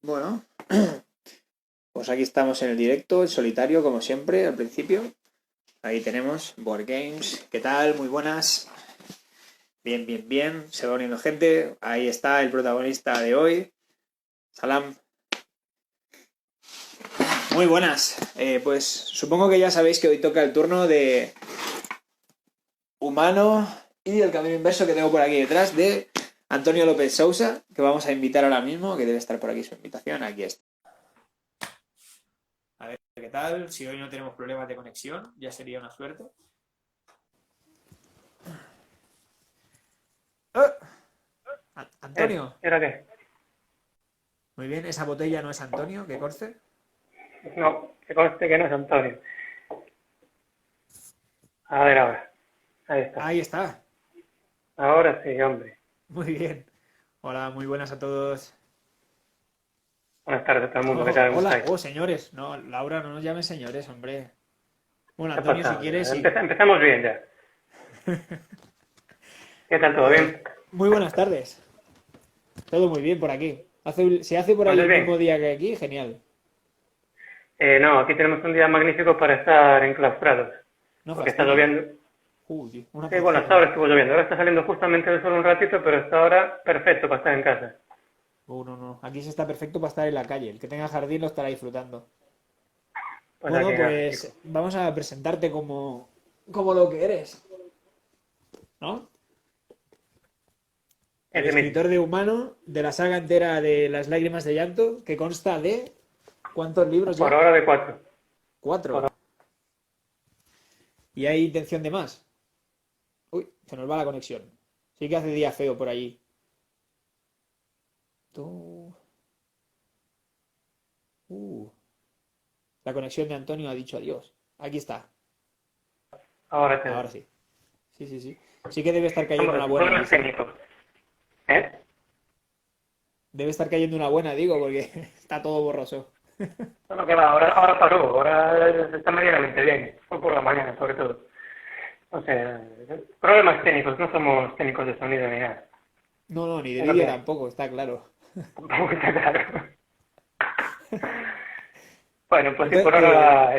Bueno, pues aquí estamos en el directo, el solitario, como siempre, al principio. Ahí tenemos Board Games. ¿Qué tal? Muy buenas. Bien, bien, bien. Se va uniendo gente. Ahí está el protagonista de hoy, Salam. Muy buenas. Pues supongo que ya sabéis que hoy toca el turno de Humano y el camino inverso que tengo por aquí detrás de Antonio López Sousa, que vamos a invitar ahora mismo, que debe estar por aquí su invitación. Aquí está. A ver qué tal. Si hoy no tenemos problemas de conexión, ya sería una suerte. ¡Oh! Antonio. ¿Era qué? Muy bien, esa botella no es Antonio, que conste. No, que conste que no es Antonio. A ver ahora. Ahí está. Ahí está. Ahora sí, hombre. Muy bien. Hola, muy buenas a todos. Buenas tardes a todo el mundo. ¿Qué Oh, tal? ¿Cómo hola, estáis? oh, señores. No, Laura, no nos llames señores, hombre. Bueno, ¿Qué ha Antonio, si pasado? quieres, sí. Empezamos bien ya. ¿Qué tal? ¿Todo Pues, bien? muy buenas tardes. Todo muy bien por aquí. Se hace por ¿Me ahí oyes el mismo bien? día que aquí, genial. No, aquí tenemos un día magnífico para estar enclaustrados. No Porque está fastidies. lloviendo. Uy, una Sí, bueno, hasta paciencia. ahora estuvo lloviendo. Ahora está saliendo justamente el sol un ratito, pero hasta ahora perfecto para estar en casa. No, no. Aquí se está perfecto para estar en la calle. El que tenga jardín lo estará disfrutando. Pues aquí Bueno, nada, chicos. pues vamos a presentarte como lo que eres, ¿no? El Ese mismo. escritor de Humano, de la saga entera de Las lágrimas de llanto, que consta de... ¿Cuántos libros Por ya? ahora de 4. Por Cuatro. ¿Y hay intención de más? Uy, se nos va la conexión. Sí que hace día feo por allí. Tú... Uh, la conexión de Antonio ha dicho adiós. Aquí está. ahora te... Ahora sí. Sí, sí, sí. Sí que debe estar cayendo Somos una buena allí, problemas sí. técnicos. ¿Eh? Debe estar cayendo una buena, digo, porque está todo borroso. Bueno, que va, ahora paró, ahora está medianamente bien, fue por la mañana sobre todo. O sea, problemas técnicos, no somos técnicos de sonido ni nada, No, no, ni de es lo que vídeo hay, tampoco, está claro. tampoco está claro. Bueno, pues sí, Entonces, por ahora,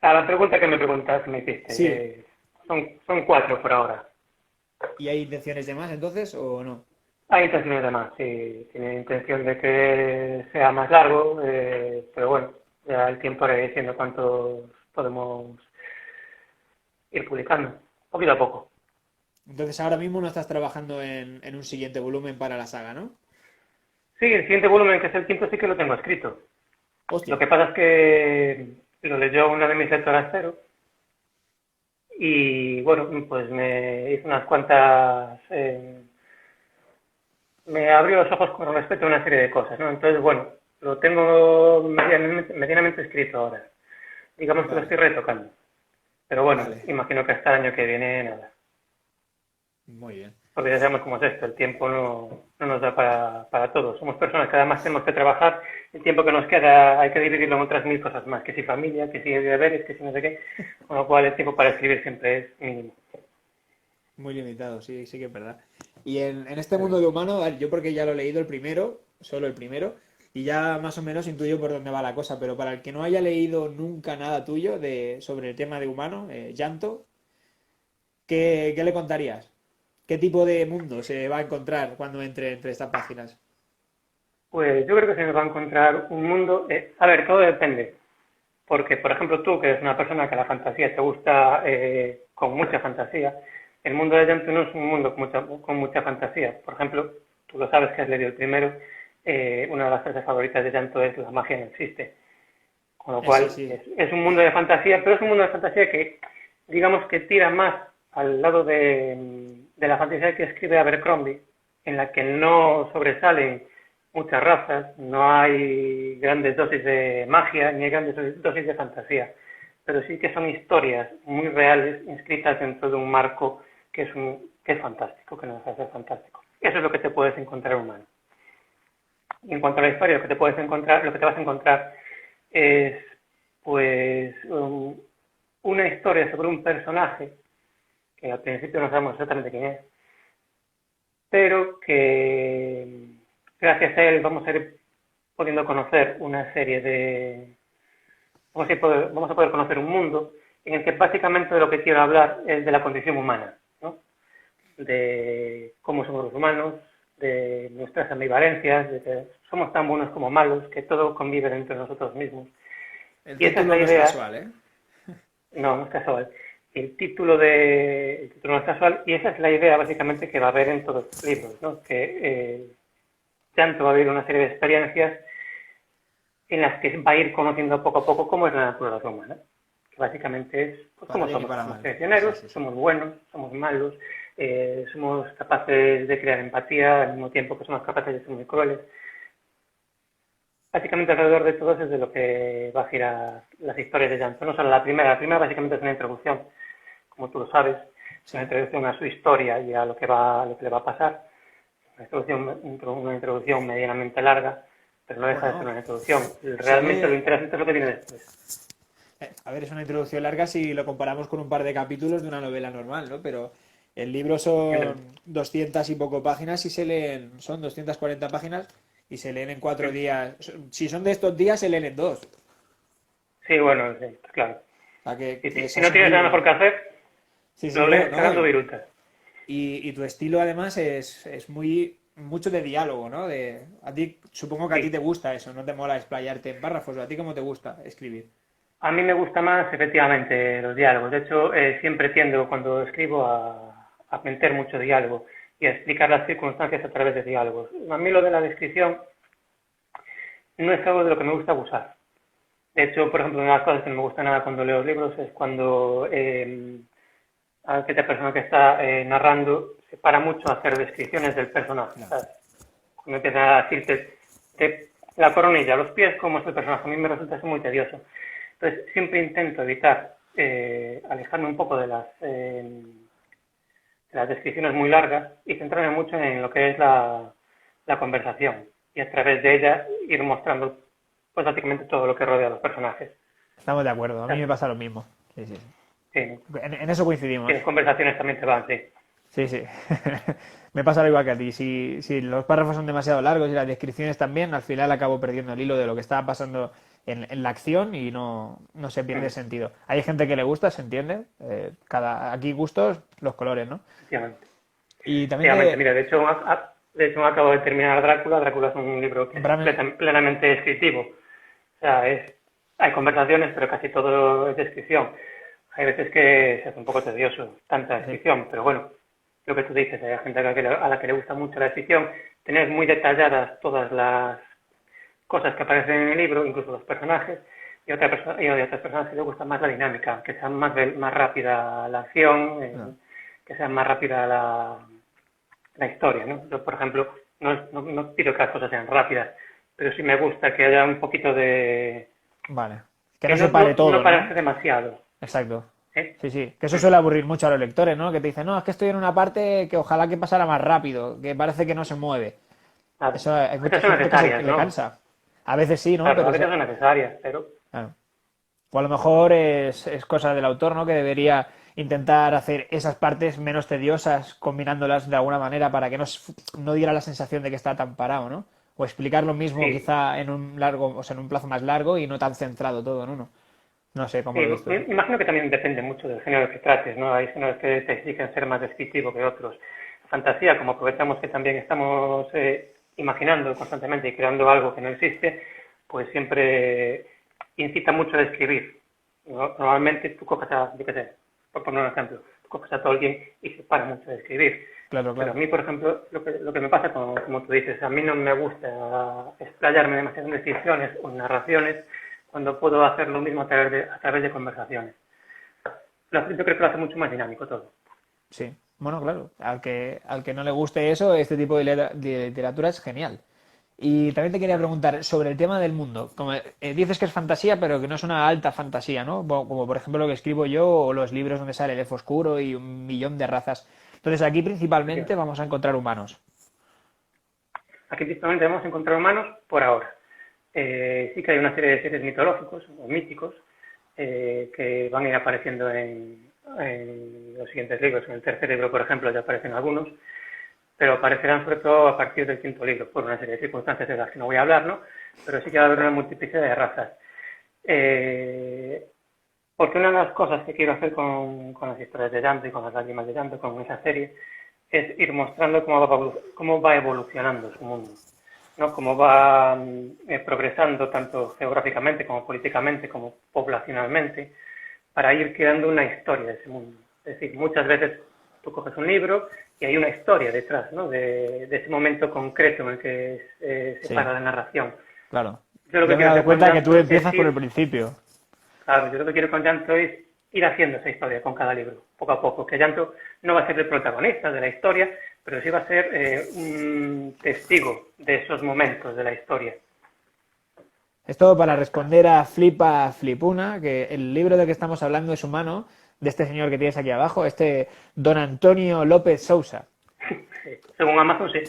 a la pregunta que me preguntaste, me hiciste, sí. son 4 por ahora. ¿Y hay intenciones de más entonces o no? Hay intenciones de más, sí, tiene intención de que sea más largo, pero bueno, ya el tiempo irá diciendo cuántos podemos ir publicando, poquito a poco. Entonces ahora mismo no estás trabajando en un siguiente volumen para la saga, ¿no? Sí, el siguiente volumen, que es el quinto, sí que lo tengo escrito. Lo Hostia. que pasa es que lo leyó una de mis lectoras cero y bueno, pues me hizo unas cuantas, me abrió los ojos con respecto a una serie de cosas, ¿no? Entonces, bueno, lo tengo medianamente escrito ahora. Digamos que lo estoy Vale, retocando. Pero bueno, vale. imagino que hasta el año que viene nada. Muy bien. Porque ya sabemos cómo es esto, el tiempo no nos da para todo. Somos personas que además tenemos que trabajar, el tiempo que nos queda hay que dividirlo en otras mil cosas más, que si familia, que si deberes, que si no sé qué, con lo cual el tiempo para escribir siempre es mínimo. Muy limitado, sí, sí que es verdad. Y en este mundo de humano, a ver, yo porque ya lo he leído el primero, solo el primero, y ya más o menos intuyo por dónde va la cosa, pero para el que no haya leído nunca nada tuyo sobre el tema de humano, llanto, ¿qué le contarías? ¿Qué tipo de mundo se va a encontrar cuando entre estas páginas? Pues yo creo que se nos va a encontrar un mundo, a ver, todo depende, porque por ejemplo tú, que eres una persona que la fantasía te gusta con mucha fantasía, el mundo de Llanto no es un mundo con mucha fantasía. Por ejemplo, tú lo sabes que has leído el primero, una de las frases favoritas de Llanto es la magia no existe. Con lo Sí, cual sí, es un mundo de fantasía, pero es un mundo de fantasía que, digamos que tira más al lado de la fantasía que escribe Abercrombie, en la que no sobresalen muchas razas, no hay grandes dosis de magia ni hay grandes dosis de fantasía, pero sí que son historias muy reales inscritas dentro de un marco que es fantástico, que nos hace fantástico. Eso es lo que te puedes encontrar humano. Y en cuanto a la historia, lo que te puedes encontrar, lo que te vas a encontrar es pues una historia sobre un personaje que al principio no sabemos exactamente quién es, pero que gracias a él vamos a ir pudiendo conocer una serie de... Vamos a poder conocer un mundo en el que básicamente de lo que quiero hablar es de la condición humana, ¿no? De cómo somos los humanos, de nuestras ambivalencias, de que somos tan buenos como malos, que todo convive entre nosotros mismos. El Y esa es título la no es idea. casual, ¿eh? No, no es casual. El título no es casual, y esa es la idea básicamente que va a haber en todos los libros, ¿no? Que tanto va a haber una serie de experiencias en las que va a ir conociendo poco a poco cómo es la naturaleza humana, que básicamente es pues, Para cómo bien y somos. para Somos mal. traicioneros, Sí, sí, sí. somos buenos, somos malos, somos capaces de crear empatía al mismo tiempo que somos capaces de ser muy crueles. Básicamente alrededor de todo eso es de lo que va a girar las historias de Llanto. No solo la primera básicamente es una introducción, como tú lo sabes, una Sí. introducción a su historia y a lo que le va a pasar. Una introducción medianamente larga, pero no deja de ser Bueno, una introducción. se Realmente lo lee... interesante es lo que viene después. A ver, es una introducción larga si lo comparamos con un par de capítulos de una novela normal, ¿no? Pero el libro son 200 y poco páginas y se leen, son 240 páginas y se leen en 4 días. Si son de estos días, se leen en dos. Sí, bueno, sí, claro. O sea, Y que si, es si no tienes nada mejor asumible. que hacer, Sí, sí, lo no, lees no. cagando virutas. Y tu estilo además es muy mucho de diálogo, ¿no? A ti, supongo que a ti te Sí. gusta eso, no te mola explayarte en párrafos, ¿o a ti cómo te gusta escribir? A mí me gusta más, efectivamente, los diálogos. De hecho, siempre tiendo, cuando escribo, a meter mucho diálogo y a explicar las circunstancias a través de diálogos. A mí lo de la descripción no es algo de lo que me gusta abusar. De hecho, por ejemplo, una de las cosas que no me gusta nada cuando leo libros es cuando aquella persona que está narrando se para mucho a hacer descripciones del personaje, No. ¿sabes? Cuando empieza a decirte de la coronilla, los pies, cómo es el personaje, a mí me resulta eso muy tedioso. Entonces, siempre intento evitar alejarme un poco de las descripciones muy largas y centrarme mucho en lo que es la conversación y a través de ella ir mostrando pues básicamente todo lo que rodea a los personajes. Estamos de acuerdo, a O mí sea, me pasa lo mismo. Sí, sí. sí, En eso coincidimos. tienes conversaciones también te van, sí. Sí, sí. Me pasa lo igual que a ti. Si los párrafos son demasiado largos y las descripciones también, al final acabo perdiendo el hilo de lo que estaba pasando en la acción y no se pierde Mm, sentido. Hay gente que le gusta, se entiende. Aquí gustos, los colores, ¿no? efectivamente. Y también Efectivamente, mira, de hecho acabo de terminar Drácula. Drácula es un libro que es comprarme... plenamente descriptivo. O sea, hay conversaciones, pero casi todo es descripción. Hay veces que se hace un poco tedioso tanta Sí, descripción, pero bueno, lo que tú dices, hay gente a la que le gusta mucho la descripción, tener muy detalladas todas las cosas que aparecen en el libro, incluso los personajes, y a otras personas que les gusta más la dinámica, que sea más rápida la acción, no, que sea más rápida la historia, ¿no? Yo, por ejemplo, no pido que las cosas sean rápidas, pero sí me gusta que haya un poquito de... vale. Que que no no, se pare no todo, parece ¿no? demasiado, Exacto. ¿eh? Sí, sí. Que eso suele aburrir mucho a los lectores, ¿no? Que te dicen, no, es que estoy en una parte que ojalá que pasara más rápido, que parece que no se mueve. Nada. Eso hay A mucha veces son gente que necesarias, le ¿no? cansa. A veces sí, ¿no? Claro, Pero a veces son necesarias, pero... claro. O a lo mejor es cosa del autor, ¿no? Que debería intentar hacer esas partes menos tediosas, combinándolas de alguna manera para que no diera la sensación de que está tan parado, ¿no? O explicar lo mismo Sí, quizá en un largo, o sea, en un plazo más largo y no tan centrado todo en uno. No sé cómo sí, lo ves tú me eso. imagino que también depende mucho del género que trates, ¿no? Hay géneros que te exigen ser más descriptivo que otros. Fantasía, como aprovechamos que también estamos imaginando constantemente y creando algo que no existe, pues siempre incita mucho a describir. Normalmente tú coges a, yo qué sé, por poner un ejemplo, tú coges a Tolkien y se para mucho de escribir. Claro, Pero a claro. mí, por ejemplo, lo que me pasa, como tú dices, a mí no me gusta explayarme demasiado en descripciones o en narraciones cuando puedo hacer lo mismo a través de conversaciones. Yo creo que lo hace mucho más dinámico todo. Sí. Bueno, claro. Al que no le guste eso, este tipo de literatura es genial. Y también te quería preguntar sobre el tema del mundo. Como dices que es fantasía, pero que no es una alta fantasía, ¿no? Como por ejemplo lo que escribo yo o los libros donde sale el elfo oscuro y un millón de razas. Entonces aquí principalmente vamos a encontrar humanos. Aquí principalmente vamos a encontrar humanos por ahora. Sí que hay una serie de seres mitológicos o míticos que van a ir apareciendo en los siguientes libros. En el tercer libro, por ejemplo, ya aparecen algunos, pero aparecerán sobre todo a partir del quinto libro, por una serie de circunstancias de las que no voy a hablar, ¿no? pero sí que va a haber una multiplicidad de razas. Porque una de las cosas que quiero hacer con las historias de Llanto y con las lágrimas de Llanto, con esa serie, es ir mostrando cómo va evolucionando su mundo, ¿no? Cómo va progresando tanto geográficamente como políticamente como poblacionalmente, para ir creando una historia de ese mundo. Es decir, muchas veces tú coges un libro y hay una historia detrás, ¿no? de ese momento concreto en el que se para la narración. Claro. Yo lo que Yo me he quiero dado hacer con cuenta que tú Llanto es empiezas por el principio. claro, yo lo que quiero con Llanto es ir haciendo esa historia con cada libro, poco a poco, que Llanto no va a ser el protagonista de la historia, pero sí va a ser un testigo de esos momentos de la historia. Es todo para responder a Flipa Flipuna, que el libro del que estamos hablando es humano, de este señor que tienes aquí abajo, este Don Antonio López Sousa. Sí, según Amazon, sí.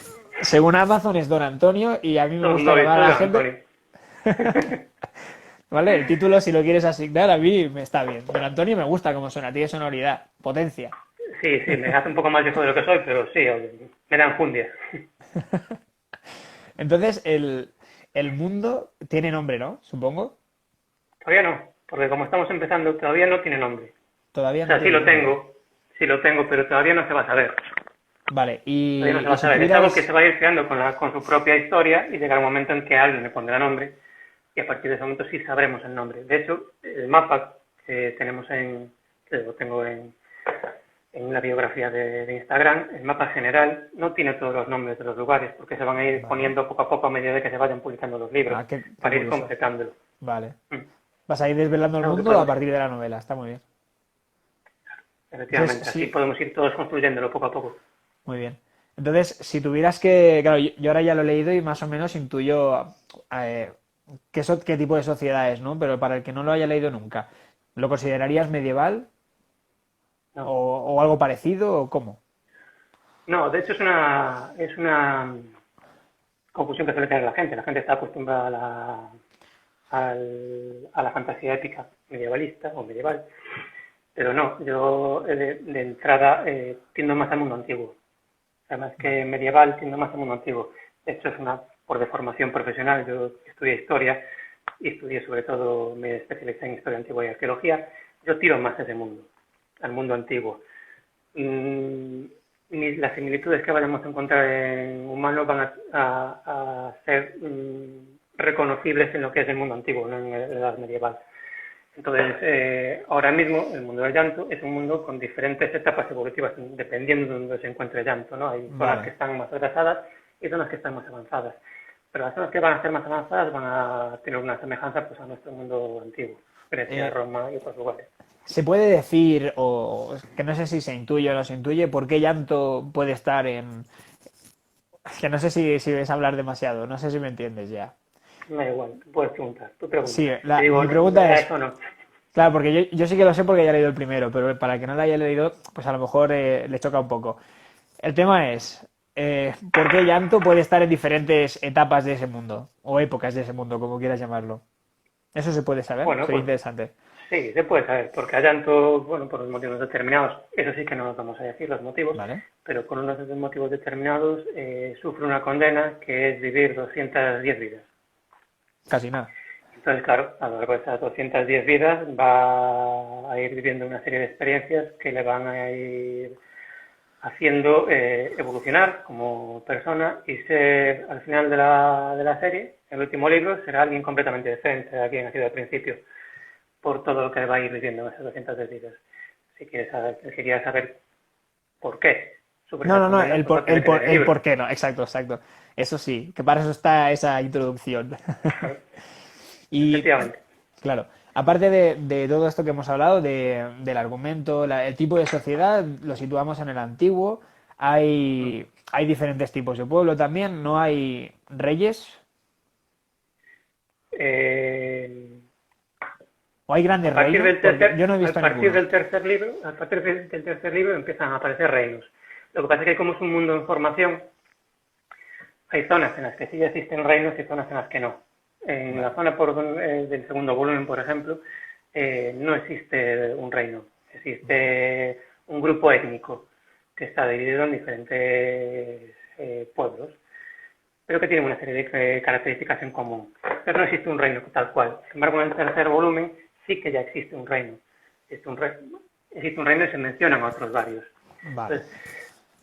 Según Amazon es Don Antonio y a mí me gusta Soy llamar a la Don gente... Antonio. ¿Vale? El título, si lo quieres asignar, a mí me está bien. Don Antonio me gusta como suena, tiene sonoridad, potencia. Sí, me hace un poco más viejo de lo que soy, pero sí, oye, me da enjundia. Entonces, el mundo tiene nombre, ¿no? Supongo. Todavía no, porque como estamos empezando, todavía no tiene nombre. Todavía O no sea, tiene nombre. sí lo tengo, pero todavía no se va a saber. Vale, Todavía no se va y a si saber. Es algo que tuvieras... se va a ir creando con su propia historia y llegará un momento en que alguien le pondrá nombre y a partir de ese momento sí sabremos el nombre. De hecho, el mapa que tenemos que lo tengo en la biografía de Instagram, el mapa general no tiene todos los nombres de los lugares porque se van a ir Vale. poniendo poco a poco a medida de que se vayan publicando los libros Ah, qué para ir curioso. completándolo. Vale. Mm. Vas a ir desvelando el Algo que mundo a podemos, partir de la novela, está muy bien. Entonces, efectivamente, así sí, podemos ir todos construyéndolo poco a poco. muy bien. Entonces, si tuvieras que... Claro, yo ahora ya lo he leído y más o menos intuyo eh, qué tipo de sociedad es, ¿no? Pero para el que no lo haya leído nunca, ¿lo considerarías medieval No, o algo parecido o cómo? no, de hecho es una confusión que suele tener la gente. La gente está acostumbrada a la fantasía épica medievalista o medieval, pero no, yo de entrada tiendo más al mundo antiguo. Además que medieval tiendo más al mundo antiguo. De hecho, por deformación profesional, yo estudié historia y estudié sobre todo, me especialicé en historia antigua y arqueología. Yo tiro más a ese mundo, al mundo antiguo. Mm, las similitudes que vayamos a encontrar en humanos van a ser reconocibles en lo que es el mundo antiguo, no en la edad medieval. Entonces, ahora mismo el mundo del llanto es un mundo con diferentes etapas evolutivas, dependiendo de donde se encuentre el llanto, ¿no? Hay zonas que Vale. están más atrasadas y zonas que están más avanzadas. Pero las zonas que van a ser más avanzadas van a tener una semejanza pues, a nuestro mundo antiguo, Grecia, Eh, Roma y otros lugares. ¿Se puede decir, o que no sé si se intuye o no se intuye, por qué llanto puede estar en... Que no sé si ves hablar demasiado, no sé si me entiendes ya. Me da igual, tú puedes preguntar, tú preguntas. Sí, Te digo, mi pregunta ¿verdad es, eso o no? claro, porque yo sí que lo sé porque ya he leído el primero, pero para el que no lo haya leído, pues a lo mejor le choca un poco. El tema es, ¿por qué llanto puede estar en diferentes etapas de ese mundo? O épocas de ese mundo, como quieras llamarlo. ¿Eso se puede saber? Bueno, Sería pues interesante. sí, se puede saber, porque a llanto, bueno, por motivos determinados, eso sí que no nos vamos a decir los motivos, ¿Vale? pero por unos motivos determinados sufre una condena que es vivir 210 vidas. Casi nada. Entonces, claro, a lo largo de esas 210 vidas va a ir viviendo una serie de experiencias que le van a ir haciendo evolucionar como persona y ser, al final de la serie, el último libro, será alguien completamente diferente a quien ha sido al principio, por todo lo que va a ir viviendo en esas 200 vidas. Si quería saber por qué sufre No, esa no, no, condena, pues lo tiene que leer el el libro. por qué no, exacto, exacto. Eso sí, que para eso está esa introducción. Claro, Y, efectivamente. claro, aparte de todo esto que hemos hablado, del argumento, el tipo de sociedad, lo situamos en el antiguo. Hay diferentes tipos de pueblo también, no hay reyes, Eh, o hay a grandes partir reinos, del porque yo tercer, no he al visto partir ninguno. del tercer libro, a partir del tercer libro empiezan a aparecer reinos. Lo que pasa es que como es un mundo en formación, hay zonas en las que sí existen reinos y zonas en las que no. En Vale, la zona del segundo volumen, por ejemplo, no existe un reino, vale. existe un grupo étnico que está dividido en diferentes pueblos, pero que tienen una serie de características en común. pero no existe un reino tal cual. Sin embargo, en el tercer volumen sí que ya existe un reino. Existe un reino y se mencionan otros varios. Vale. Entonces,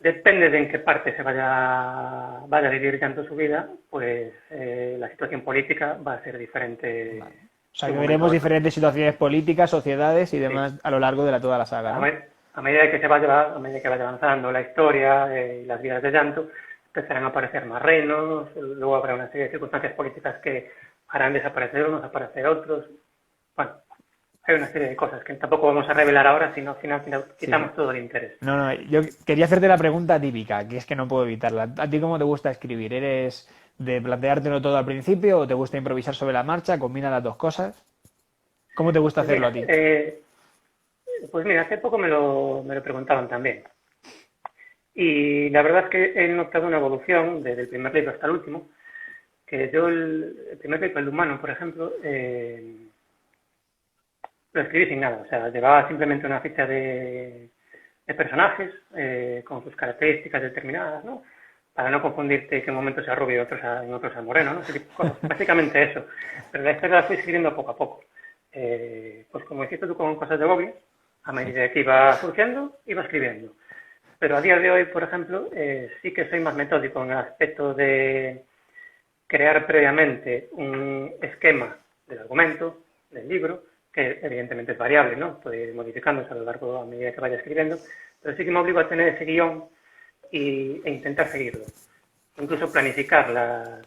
depende de en qué parte se vaya a vivir tanto su vida, pues la situación política va a ser diferente. Vale. O sea, que veremos diferentes situaciones políticas, sociedades y demás a lo largo de toda la saga, ¿no? A medida que vaya avanzando la historia y las vidas de Llanto, empezarán a aparecer más reinos, luego habrá una serie de circunstancias políticas que harán desaparecer unos, aparecer otros. Bueno, hay una serie de cosas que tampoco vamos a revelar ahora, sino al final quitamos todo el interés. No, yo quería hacerte la pregunta típica, que es que no puedo evitarla. ¿A ti cómo te gusta escribir? ¿Eres de planteártelo todo al principio o te gusta improvisar sobre la marcha? ¿Combina las dos cosas? ¿Cómo te gusta hacerlo a ti? Pues mira, hace poco me lo preguntaban también. Y la verdad es que he notado una evolución desde el primer libro hasta el último, que yo el primer libro, el humano, por ejemplo, lo escribí sin nada. O sea, llevaba simplemente una ficha de personajes con sus características determinadas, ¿no? Para no confundirte que en un momento sea rubio y en otros sea moreno, ¿no? Ese tipo de cosas. Básicamente eso. Pero la historia la fui escribiendo poco a poco. Pues como hiciste tú con cosas de Bobby, a medida que iba surgiendo, iba escribiendo. Pero a día de hoy, por ejemplo, sí que soy más metódico en el aspecto de crear previamente un esquema del argumento, del libro, que evidentemente es variable, ¿no? Puede ir modificándose a lo largo a medida que vaya escribiendo, pero sí que me obligo a tener ese guión e intentar seguirlo. Incluso planificar las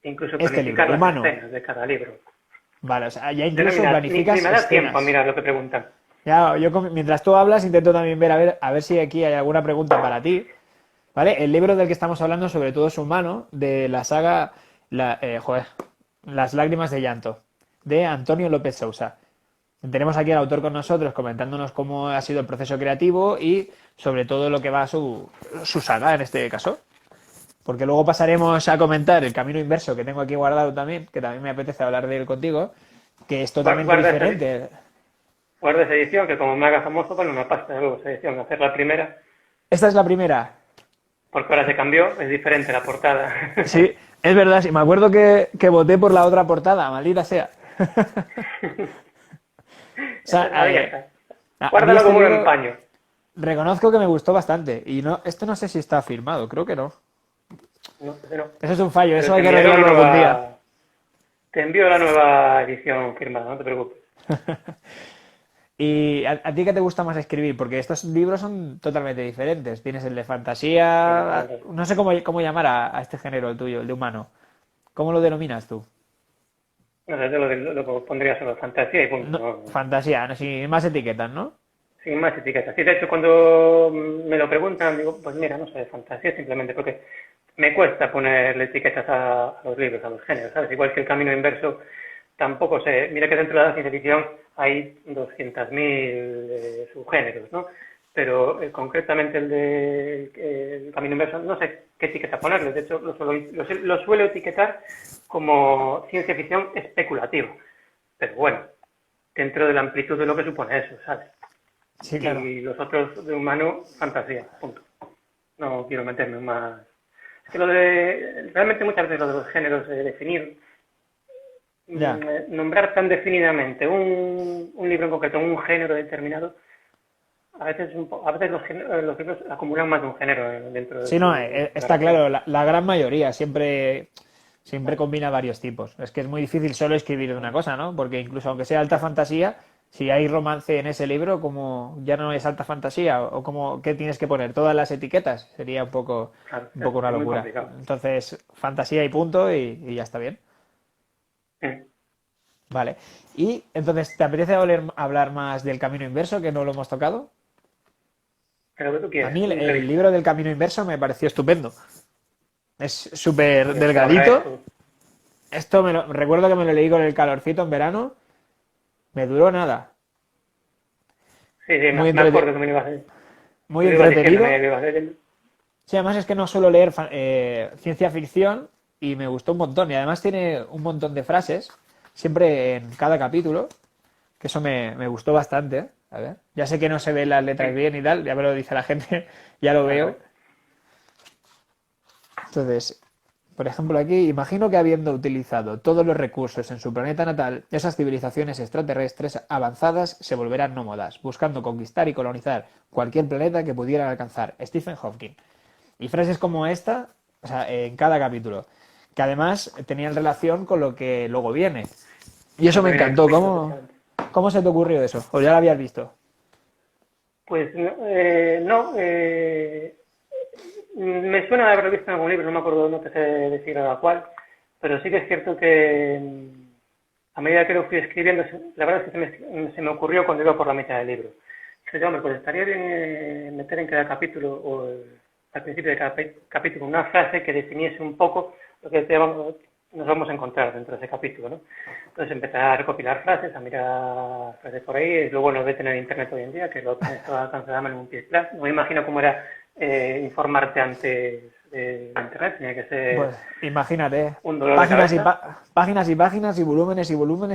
escenas de cada libro. Vale, o sea, ya incluso planificas ni me da escenas. tiempo a mirar lo que preguntan. Ya, yo mientras tú hablas intento también ver a ver si aquí hay alguna pregunta para ti. ¿Vale? El libro del que estamos hablando sobre todo es humano, de la saga Las lágrimas de llanto, de Antonio López Sousa. Tenemos aquí al autor con nosotros comentándonos cómo ha sido el proceso creativo y sobre todo lo que va su saga en este caso. Porque luego pasaremos a comentar el camino inverso que tengo aquí guardado también, que también me apetece hablar de él contigo, que es totalmente diferente. Guarda esa edición, que como me haga famoso, bueno, una pasta de luego esa edición, hacer la primera. ¿Esta es la primera? Porque ahora se cambió, es diferente la portada. Sí, es verdad, sí, me acuerdo que voté por la otra portada, maldita sea. O sea, guárdalo como un empaño. Reconozco que me gustó bastante. Y esto no sé si está firmado, creo que no. No. Eso es un fallo, eso hay que arreglarlo algún día. Te envío la nueva edición firmada, no te preocupes. ¿Y a ti qué te gusta más escribir? Porque estos libros son totalmente diferentes. Tienes el de fantasía, no sé cómo llamar a este género, el tuyo, el de humano. ¿Cómo lo denominas tú? No sé, yo lo pondría solo fantasía y punto. No, fantasía, no, sin más etiquetas, ¿no? Sin más etiquetas. Sí, de hecho, cuando me lo preguntan, digo, pues mira, no sé, fantasía simplemente porque me cuesta ponerle etiquetas a los libros, a los géneros, ¿sabes? Igual que el camino inverso, tampoco sé. Mira que dentro de la ciencia ficción hay 200.000 subgéneros, ¿no? Pero concretamente el camino inverso, no sé qué etiqueta ponerle. De hecho, lo suelo etiquetar como ciencia ficción especulativa. Pero bueno, dentro de la amplitud de lo que supone eso, ¿sabes? Sí, claro. Y los otros de humano, fantasía, punto. No quiero meterme más. Es que realmente muchas veces lo de los géneros, definir, nombrar tan definidamente un libro en concreto, un género determinado, a veces los libros acumulan más de un género dentro de... Sí, no, está claro, la gran mayoría siempre combina varios tipos. Es que es muy difícil solo escribir una cosa, ¿no? Porque incluso aunque sea alta fantasía, si hay romance en ese libro, como ya no es alta fantasía, o como ¿qué tienes que poner? Todas las etiquetas, sería un poco una locura. Entonces, fantasía y punto, y ya está bien. Vale. Y entonces, ¿te apetece hablar más del camino inverso, que no lo hemos tocado? Pero que tú quieras. A mí el libro del camino inverso me pareció estupendo. Es súper delgadito. Esto recuerdo que me lo leí con el calorcito en verano. Me duró nada. Sí, me acuerdo que me ibas a decir. Muy entretenido. Sí, además es que no suelo leer ciencia ficción y me gustó un montón. Y además tiene un montón de frases, siempre en cada capítulo, que eso me gustó bastante. A ver, ya sé que no se ven las letras bien y tal, ya me lo dice la gente, ya lo veo. Entonces, Por ejemplo, aquí, imagino que habiendo utilizado todos los recursos en su planeta natal, esas civilizaciones extraterrestres avanzadas se volverán nómadas, buscando conquistar y colonizar cualquier planeta que pudieran alcanzar. Stephen Hawking. Y frases como esta, o sea, en cada capítulo, que además tenían relación con lo que luego viene. Y eso Lo que me viene encantó. después, ¿Cómo, efectivamente. cómo se te ocurrió eso? ¿O ya lo habías visto? Pues no, me suena de haberlo visto en algún libro, no me acuerdo, no te sé decir ahora cuál, pero sí que es cierto que a medida que lo fui escribiendo, la verdad es que se me ocurrió cuando iba por la mitad del libro. Dije, hombre, pues estaría bien meter en cada capítulo o al principio de cada capítulo una frase que definiese un poco lo que nos vamos a encontrar dentro de ese capítulo, ¿no? Entonces empecé a recopilar frases, a mirar frases por ahí. Es lo bueno de tener internet hoy en día, que lo tienes todo al alcance de la mano en un pie. No me imagino cómo era informarte antes de internet. Tenía que ser Pues imagínate, un dolor de cabeza. páginas y páginas y volúmenes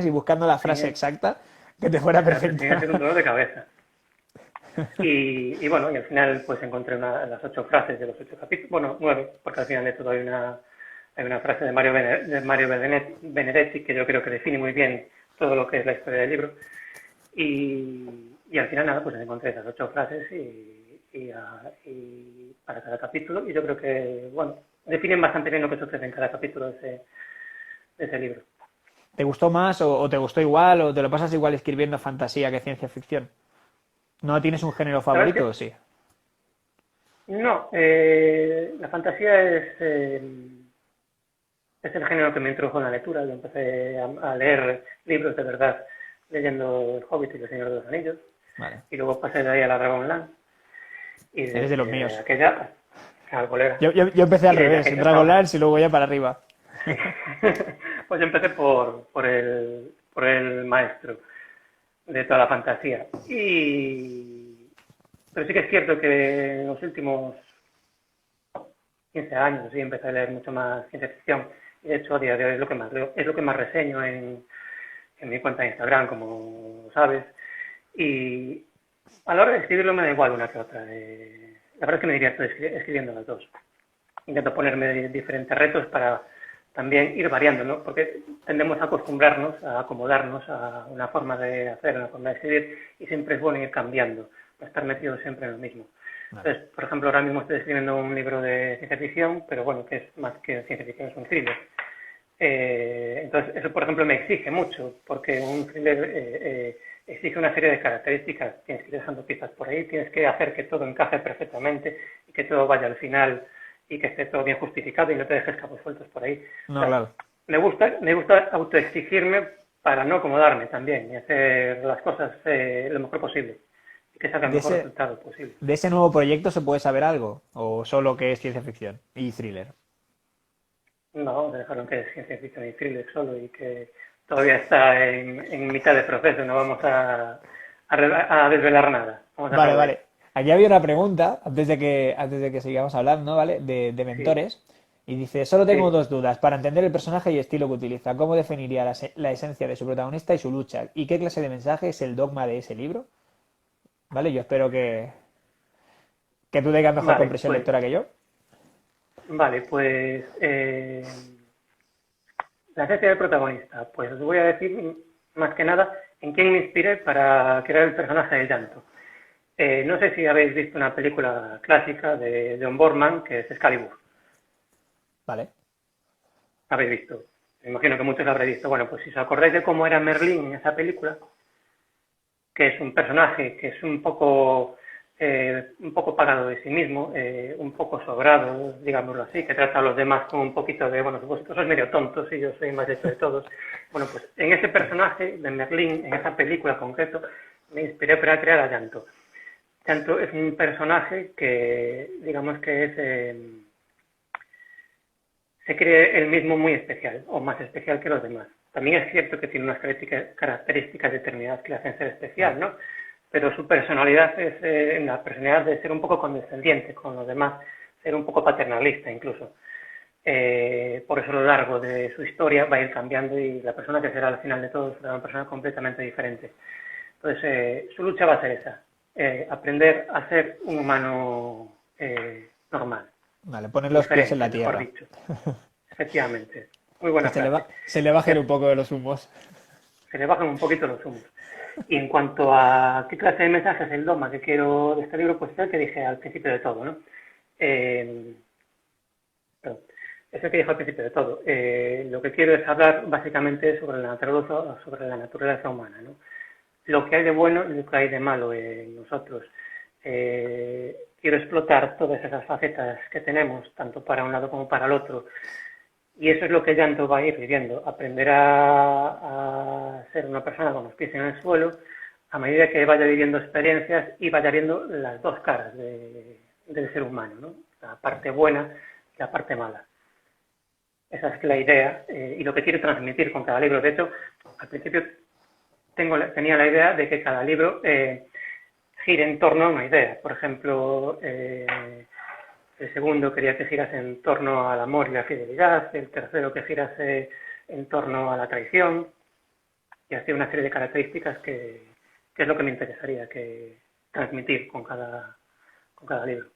y buscando la frase Tenía, exacta que te fuera exacto, tenía que ser un perfecta. dolor de cabeza. Y bueno, y al final pues encontré las 8 frases de los 8 capítulos, bueno, 9, porque al final de todo hay una frase de Mario Benedetti que yo creo que define muy bien todo lo que es la historia del libro. Y al final nada, pues encontré esas 8 frases y para cada capítulo, y yo creo que, bueno, definen bastante bien lo que sucede en cada capítulo de ese libro. ¿Te gustó más o te gustó igual o te lo pasas igual escribiendo fantasía que ciencia ficción? ¿No tienes un género La verdad favorito o es sí? que no, la fantasía es el género que me introdujo en la lectura. Yo empecé a leer libros de verdad leyendo El Hobbit y El Señor de los Anillos, Vale. y luego pasé de ahí a la Dragonlance, y Eres de los desde míos. aquella, al colega, Yo empecé al y desde revés, en aquella hasta ahora. Dragonlance y luego ya para arriba. Sí. Pues yo empecé por el maestro de toda la fantasía. Pero sí que es cierto que en los últimos 15 años sí empecé a leer mucho más ciencia ficción. Y de hecho, a día de hoy es lo que más leo, es lo que más reseño en mi cuenta de Instagram, como sabes. Y a la hora de escribirlo me da igual una que otra. La verdad es que me divierto escribiendo las dos. Intento ponerme diferentes retos para también ir variando, ¿no? Porque tendemos a acostumbrarnos, a acomodarnos a una forma de hacer, una forma de escribir, y siempre es bueno ir cambiando, no estar metido siempre en lo mismo. Vale. Entonces, por ejemplo, ahora mismo estoy escribiendo un libro de ciencia ficción, pero bueno, que es más que ciencia ficción, es un thriller. Entonces, eso, por ejemplo, me exige mucho, porque un thriller exige una serie de características. Tienes que ir dejando pistas por ahí, tienes que hacer que todo encaje perfectamente y que todo vaya al final y que esté todo bien justificado y no te dejes cabos sueltos por ahí. O No, sea, claro. me gusta autoexigirme para no acomodarme también y hacer las cosas lo mejor posible y que salga el De mejor ese, resultado posible. ¿De ese nuevo proyecto se puede saber algo? ¿O solo que es ciencia ficción y thriller? No vamos a dejarlo que es ciencia ficción y thriller solo y que todavía está en mitad de proceso, no vamos a desvelar nada. Vamos a Vale, dejarlo ahí. vale. Aquí había una pregunta, antes de que sigamos hablando, ¿vale? De Sí, mentores. Y dice, solo tengo sí. dos dudas para entender el personaje y estilo que utiliza. ¿Cómo definiría la esencia de su protagonista y su lucha? ¿Y qué clase de mensaje es el dogma de ese libro? ¿Vale? Yo espero que tú tengas mejor Vale, comprensión lectora que yo. pues la esencia del protagonista. Pues os voy a decir más que nada en quién me inspiré para crear el personaje de Llanto. No sé si habéis visto una película clásica de John Borman, que es Excalibur. Vale. ¿Habéis visto? Me imagino que muchos lo habréis visto. Bueno, pues si os acordáis de cómo era Merlín en esa película, que es un personaje que es un poco pagado de sí mismo, un poco sobrado, digámoslo así, que trata a los demás con un poquito de, bueno, vosotros sois medio tontos y yo soy más hecho de todos. Bueno, pues en ese personaje de Merlín, en esa película en concreto, me inspiré para crear a Llanto. Llanto es un personaje que, digamos que se cree él mismo muy especial, o más especial que los demás. También es cierto que tiene unas características determinadas que le hacen ser especial, ¿no? Pero su personalidad es la personalidad de ser un poco condescendiente con los demás, ser un poco paternalista incluso. Por eso a lo largo de su historia va a ir cambiando y la persona que será al final de todo será una persona completamente diferente. Entonces, su lucha va a ser esa, aprender a ser un humano normal, Vale, poner los pies en diferente, la mejor tierra. dicho. efectivamente. Muy buena frase. Se le bajen un poco los humos. Se le bajan un poquito los humos. Y en cuanto a qué clase de mensaje es el dogma que quiero de este libro, pues es el que dije al principio de todo, ¿no? Perdón, es el que dije al principio de todo. Lo que quiero es hablar básicamente sobre la naturaleza humana, ¿no? Lo que hay de bueno y lo que hay de malo en nosotros. Quiero explotar todas esas facetas que tenemos, tanto para un lado como para el otro. Y eso es lo que Llanto va a ir viviendo. Aprenderá a ser una persona con los pies en el suelo a medida que vaya viviendo experiencias y vaya viendo las dos caras del ser humano, ¿no? La parte buena y la parte mala. Esa es la idea y lo que quiero transmitir con cada libro. De hecho, al principio tenía la idea de que cada libro gire en torno a una idea. Por ejemplo, el segundo quería que girase en torno al amor y la fidelidad, el tercero que girase en torno a la traición, y así una serie de características que es lo que me interesaría transmitir con cada libro.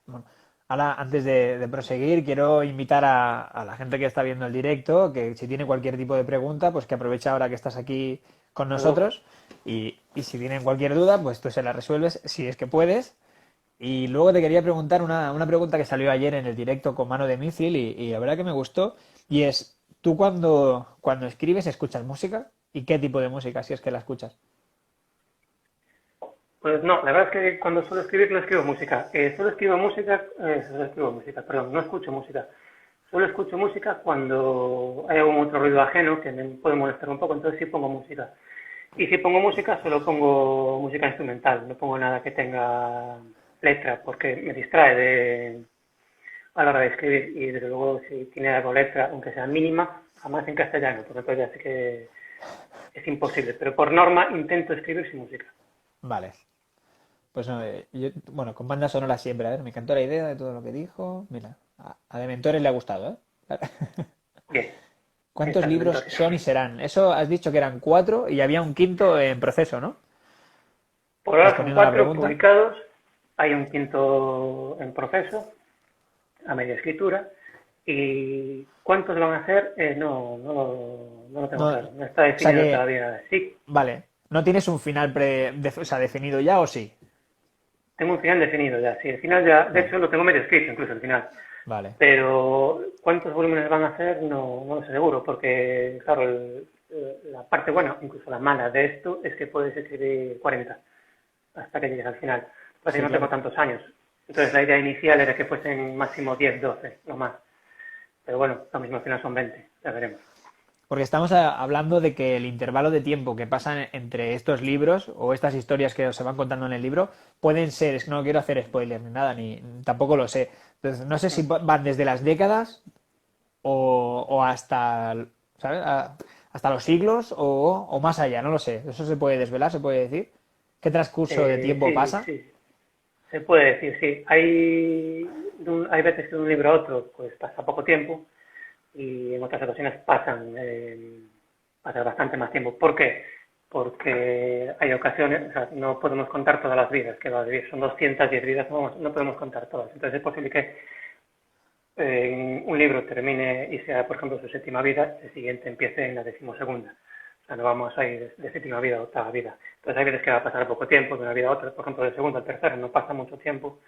Bueno, ahora, antes de proseguir, quiero invitar a la gente que está viendo el directo, que si tiene cualquier tipo de pregunta, pues que aproveche ahora que estás aquí con nosotros y si tienen cualquier duda, pues tú se la resuelves si es que puedes. Y luego te quería preguntar una pregunta que salió ayer en el directo con Mano de Mithil y la verdad que me gustó. Y es, ¿tú cuando escribes escuchas música? ¿Y qué tipo de música, si es que la escuchas? Pues no, la verdad es que cuando suelo escribir no escribo música. Solo escribo música, perdón, no escucho música. Solo escucho música cuando hay algún otro ruido ajeno que me puede molestar un poco, entonces sí pongo música. Y si pongo música, solo pongo música instrumental, no pongo nada que tenga letra, porque me distrae a la hora de escribir. Y desde luego, si tiene algo letra, aunque sea mínima, jamás en castellano, porque entonces ya sé que es imposible. Pero por norma intento escribir sin música. Vale. Pues no, bueno, con banda sonora siempre. A ver, me encantó la idea de todo lo que dijo. Mira, a Dementores le ha gustado, ¿eh? Bien. ¿Cuántos libros son y serán? Eso has dicho que eran 4 y había un quinto en proceso, ¿no? Por ahora son Respondiendo a la 4 pregunta. publicados, hay un quinto en proceso, a media escritura, y ¿cuántos van a ser? No lo tengo No, claro, no está o sea definido que, todavía. Sí, vale, ¿no tienes un final o sea, definido ya o sí? tengo un final definido ya, sí, el final ya, de Vale, hecho lo tengo medio escrito incluso el final, vale. pero ¿cuántos volúmenes van a ser? No lo sé seguro, porque claro, la parte buena, incluso la mala de esto, es que puedes escribir 40 hasta que llegues al final. Pues Sí, no tengo claro. tantos años. Entonces la idea inicial era que fuesen máximo 10, 12, no más. Pero bueno, lo mismo al final son 20, ya veremos. Porque estamos hablando de que el intervalo de tiempo que pasa entre estos libros o estas historias que se van contando en el libro pueden ser, es que no quiero hacer spoilers ni nada, ni tampoco lo sé. Entonces, no sé si van desde las décadas o hasta, ¿sabes? Hasta los siglos o más allá, no lo sé. Eso se puede desvelar, se puede decir. ¿Qué transcurso de tiempo Sí, pasa? sí, se puede decir, sí. Hay veces que de un libro a otro pues pasa poco tiempo y en otras ocasiones pasa bastante más tiempo. ¿Por qué? Porque hay ocasiones, o sea, no podemos contar todas las vidas que va a vivir. Son 210 vidas, no podemos contar todas. Entonces es posible que un libro termine y sea, por ejemplo, su séptima vida, el siguiente empiece en la decimosegunda. O sea, no vamos a ir de séptima vida a octava vida. Entonces hay veces que va a pasar poco tiempo de una vida a otra, por ejemplo, del segundo al tercero no pasa mucho tiempo,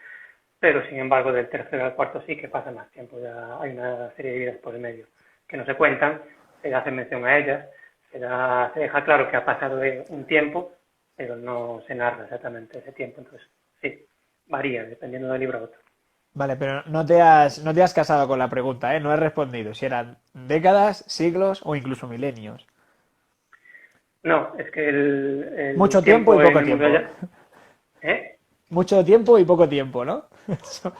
pero sin embargo del tercero al cuarto sí que pasa más tiempo. Ya hay una serie de vidas por el medio que no se cuentan, se hace mención a ellas, se deja claro que ha pasado un tiempo, pero no se narra exactamente ese tiempo. Entonces, sí, varía dependiendo del libro a otro. Vale, pero no te has casado con la pregunta, ¿eh? No has respondido si eran décadas, siglos o incluso milenios. No, es que el Mucho tiempo y tiempo en poco el mundo tiempo. de... ¿Eh? Mucho tiempo y poco tiempo, ¿no?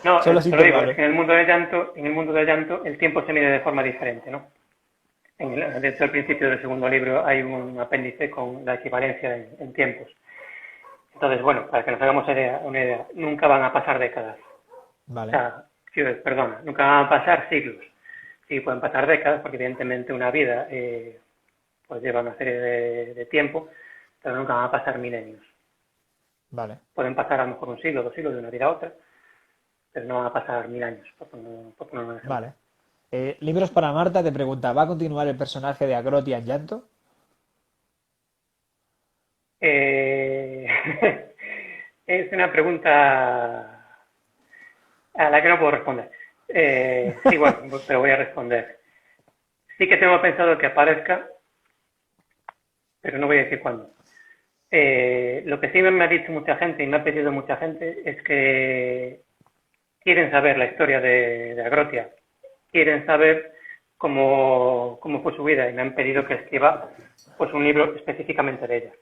No, Son los te lo digo, es intervalos. que en el mundo del llanto, el tiempo se mide de forma diferente, ¿no? De hecho, al principio del segundo libro hay un apéndice con la equivalencia en tiempos. Entonces, bueno, para que nos hagamos una idea, nunca van a pasar décadas. O Vale, sea, perdona, nunca van a pasar siglos. Sí, pueden pasar décadas, porque evidentemente una vida pues lleva una serie de tiempo, pero nunca van a pasar milenios. vale. Pueden pasar a lo mejor un siglo, 2 siglos de una vida a otra, pero no van a pasar 1000 años, por poner un ejemplo. Vale. Libros para Marta te pregunta, ¿va a continuar el personaje de Agrotia en llanto? Eh, es una pregunta a la que no puedo responder. Sí, bueno, pero voy a responder. Sí que tengo pensado que aparezca, pero no voy a decir cuándo. Lo que sí me ha dicho mucha gente y me ha pedido mucha gente es que quieren saber la historia de Agrotia, quieren saber cómo fue su vida y me han pedido que escriba pues un libro específicamente de ella.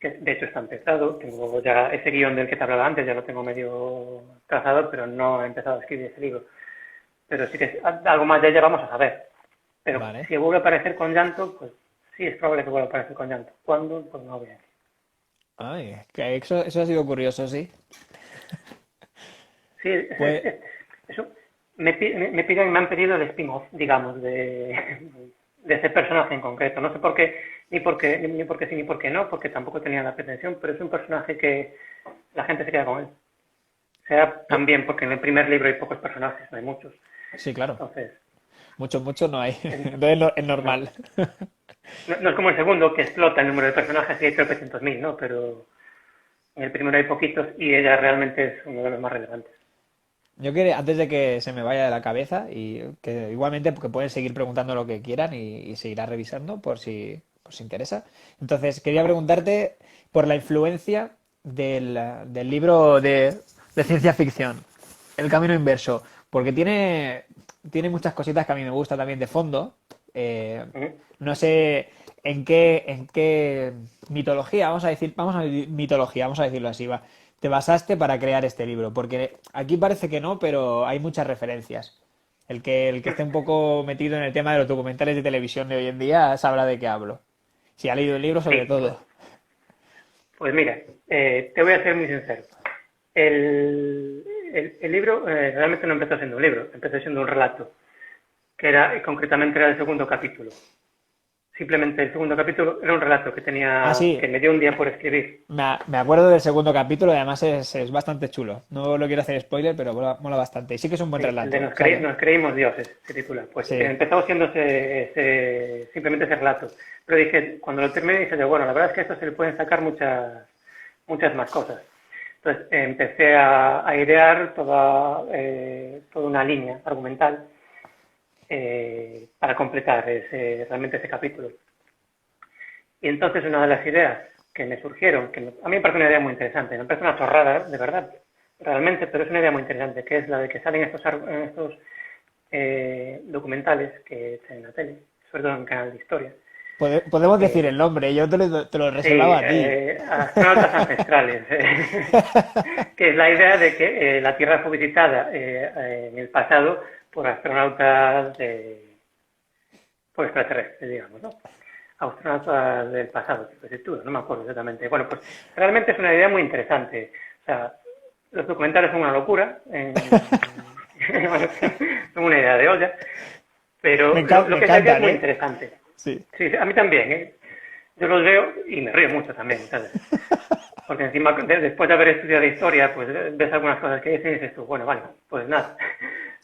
Que de hecho está empezado, tengo ya ese guión del que te hablaba antes, ya lo tengo medio trazado, pero no he empezado a escribir ese libro. Pero sí que algo más de ella vamos a saber. Pero Vale. si vuelve a aparecer con llanto, pues sí es probable que vuelva a aparecer con llanto. ¿Cuándo? Pues no voy a decir. Ay, que eso ha sido curioso, sí. Sí, Pues, eso me piden, me han pedido el spin-off, digamos, de ese personaje en concreto. No sé por qué, ni por qué sí, ni por qué no, porque tampoco tenía la pretensión, pero es un personaje que la gente se queda con él. Será yo- también porque en el primer libro hay pocos personajes, no hay muchos. sí, claro. Entonces, Mucho no hay. en- Entonces es no. normal. No es como el segundo, que explota el número de personajes y hay 300.000, ¿no? Pero en el primero hay poquitos y ella realmente es uno de los más relevantes. Yo quería, antes de que se me vaya de la cabeza, y que igualmente porque pueden seguir preguntando lo que quieran y seguirá revisando por si interesa. Entonces, quería preguntarte por la influencia del libro de ciencia ficción, El Camino Inverso, porque tiene muchas cositas que a mí me gusta también de fondo. Ujú. No sé en qué mitología, vamos a decir mitología, vamos a decirlo así, va, te basaste para crear este libro, porque aquí parece que no, pero hay muchas referencias. El que esté un poco metido en el tema de los documentales de televisión de hoy en día sabrá de qué hablo. Si ha leído el libro, sobre Sí, todo. pues mira, te voy a ser muy sincero. El libro realmente no empezó siendo un libro, empezó siendo un relato, que era, concretamente era el segundo capítulo. Simplemente el segundo capítulo era un relato Ah, que sí, me dio un día por escribir. me acuerdo del segundo capítulo y además es bastante chulo. No lo quiero hacer spoiler, pero mola bastante. Y sí que es un buen Sí, el de relato. O sea que, Nos creímos dioses, se titula. Pues sí. empezó siendo simplemente ese relato. Pero dije, cuando lo terminé, dije, bueno, la verdad es que a esto se le pueden sacar muchas más cosas. Entonces empecé a idear toda una línea argumental para completar realmente ese capítulo. Y entonces una de las ideas que me surgieron, a mí me parece una idea muy interesante, me parece una chorrada, de verdad, realmente, pero es una idea muy interesante, que es la de que salen estos documentales que en la tele, sobre todo en el canal de historia. Podemos decir el Eh, nombre, yo te lo sí, reservaba a ti. astronautas ancestrales, que es la idea de que la Tierra fue visitada en el pasado por astronautas por extraterrestres, digamos, ¿no? Astronautas del pasado, no me acuerdo exactamente. Bueno, pues realmente es una idea muy interesante. O sea, los documentales son una locura, son una idea de olla, pero Me lo que es la idea es encantan, muy ¿eh? interesante. Sí. Sí, sí, a mí también, ¿eh? Yo los veo y me río mucho también, ¿sabes? Porque encima, después de haber estudiado historia, pues ves algunas cosas que dicen y dices tú, bueno, vale, pues nada.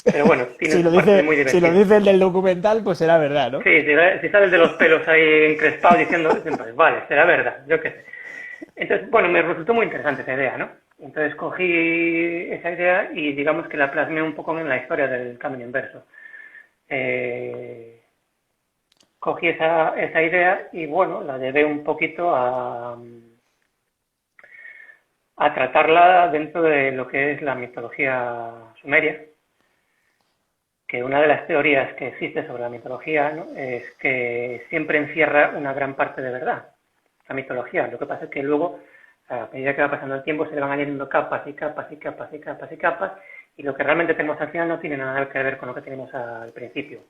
Pero bueno, tiene Si lo su parte dice, muy si lo divertida. dice el del documental, pues será verdad, ¿no? Sí, si sales de los pelos ahí encrespados diciendo, pues vale, será verdad, yo qué sé. Entonces, bueno, me resultó muy interesante esa idea, ¿no? Entonces cogí esa idea y digamos que la plasmé un poco en la historia del camino inverso. Eh, Cogí esa idea y bueno, la llevé un poquito a tratarla dentro de lo que es la mitología sumeria, que una de las teorías que existe sobre la mitología, ¿no?, es que siempre encierra una gran parte de verdad, la mitología. Lo que pasa es que luego, a medida que va pasando el tiempo, se le van añadiendo capas y capas y capas y capas y capas, y lo que realmente tenemos al final no tiene nada que ver con lo que tenemos al principio.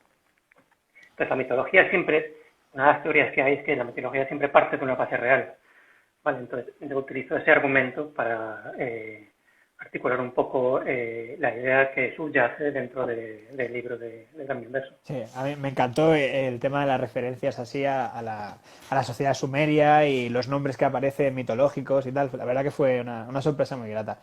Entonces la mitología siempre, una de las teorías que hay es que la mitología siempre parte de una base real. Vale, entonces yo utilizo ese argumento para articular un poco la idea que subyace dentro del libro de Cambio Inverso. Sí, a mí me encantó el tema de las referencias así a la sociedad sumeria y los nombres que aparecen mitológicos y tal. La verdad que fue una sorpresa muy grata.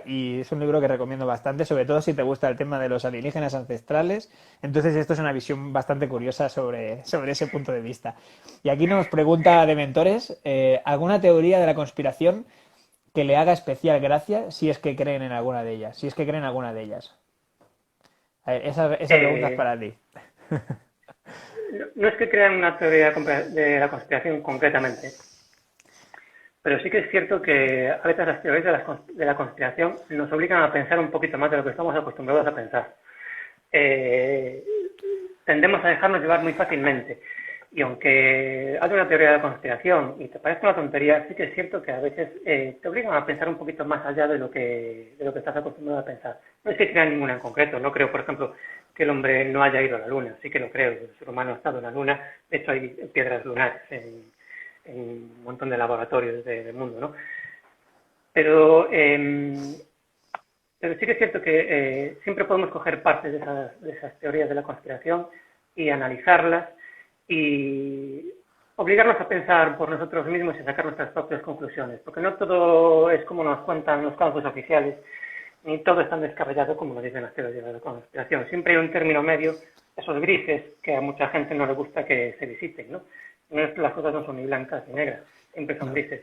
Y es un libro que recomiendo bastante, sobre todo si te gusta el tema de los alienígenas ancestrales. Entonces esto es una visión bastante curiosa sobre ese punto de vista. Y aquí nos pregunta Dementores, ¿alguna teoría de la conspiración que le haga especial gracia si es que creen en alguna de ellas? Si es que creen en alguna de ellas. A ver, esa pregunta es Eh, para ti. no es que crean una teoría de la conspiración concretamente, pero sí que es cierto que a veces las teorías de la conspiración nos obligan a pensar un poquito más de lo que estamos acostumbrados a pensar. Eh, Tendemos a dejarnos llevar muy fácilmente. Y aunque hay una teoría de la conspiración y te parece una tontería, sí que es cierto que a veces te obligan a pensar un poquito más allá de lo que estás acostumbrado a pensar. No es que crea ninguna en concreto. No creo, por ejemplo, que el hombre no haya ido a la Luna. Sí que lo creo. El ser humano ha estado en la Luna. De hecho, hay piedras lunares en un montón de laboratorios del mundo, ¿no? Pero, pero sí que es cierto que siempre podemos coger partes de esas teorías de la conspiración y analizarlas y obligarnos a pensar por nosotros mismos y sacar nuestras propias conclusiones, porque no todo es como nos cuentan los campos oficiales, ni todo es tan descabellado como lo dicen las teorías de la conspiración. Siempre hay un término medio, esos grises que a mucha gente no le gusta que se visiten, ¿no? Las cosas no son ni blancas ni negras, siempre son No. grises.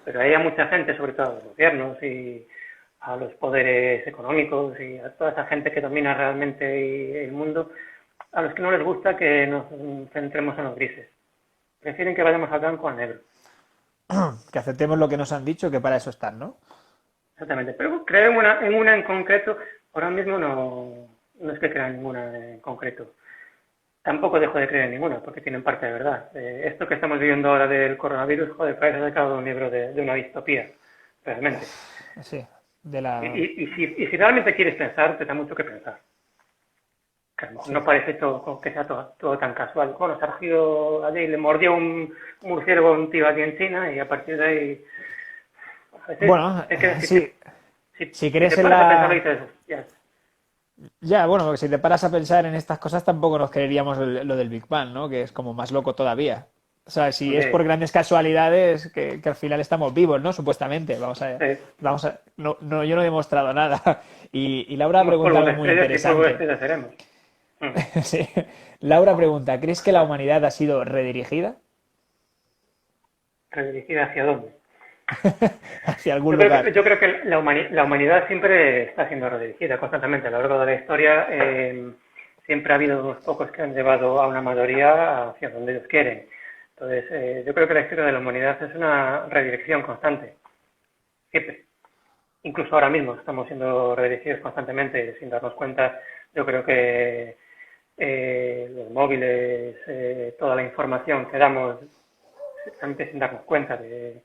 Pero hay a mucha gente, sobre todo a los gobiernos y a los poderes económicos y a toda esa gente que domina realmente el mundo, a los que no les gusta que nos centremos en los grises. Prefieren que vayamos al blanco o al negro. Que aceptemos lo que nos han dicho, que para eso están, ¿no? Exactamente. Pero creer en una en concreto, ahora mismo no es que crea en ninguna en concreto. Tampoco dejo de creer en ninguna, porque tienen parte de verdad. Esto que estamos viviendo ahora del coronavirus, joder, parece sacado de un libro de una distopía, realmente. Sí, de la... Y si realmente quieres pensar, te da mucho que pensar. Que Sí. no parece que sea todo tan casual. Bueno, Sergio allí le mordió un murciélago a un tío allí en China y a partir de ahí, a veces, Bueno, es que sí, si si te crees en paras a pensar, la... dices, ya, Ya, bueno, porque si te paras a pensar en estas cosas tampoco nos creeríamos lo del Big Bang, ¿no? Que es como más loco todavía. O sea, si es por hombre, grandes casualidades que al final estamos vivos, ¿no? Supuestamente. eh, No, no, yo no he demostrado nada. Y Laura somos pregunta polvo algo de muy estrellas y polvo de interesante. estrellas seremos. Sí. Laura pregunta, ¿crees que la humanidad ha sido redirigida Redirigida hacia dónde. hacia algún lugar? Yo creo que la humanidad siempre está siendo redirigida constantemente a lo largo de la historia. Siempre ha habido unos pocos que han llevado a una mayoría hacia donde ellos quieren. Entonces, yo creo que la historia de la humanidad es una redirección constante, siempre. Incluso ahora mismo estamos siendo redirigidos constantemente sin darnos cuenta. Yo creo que los móviles, toda la información que damos antes sin darnos cuenta de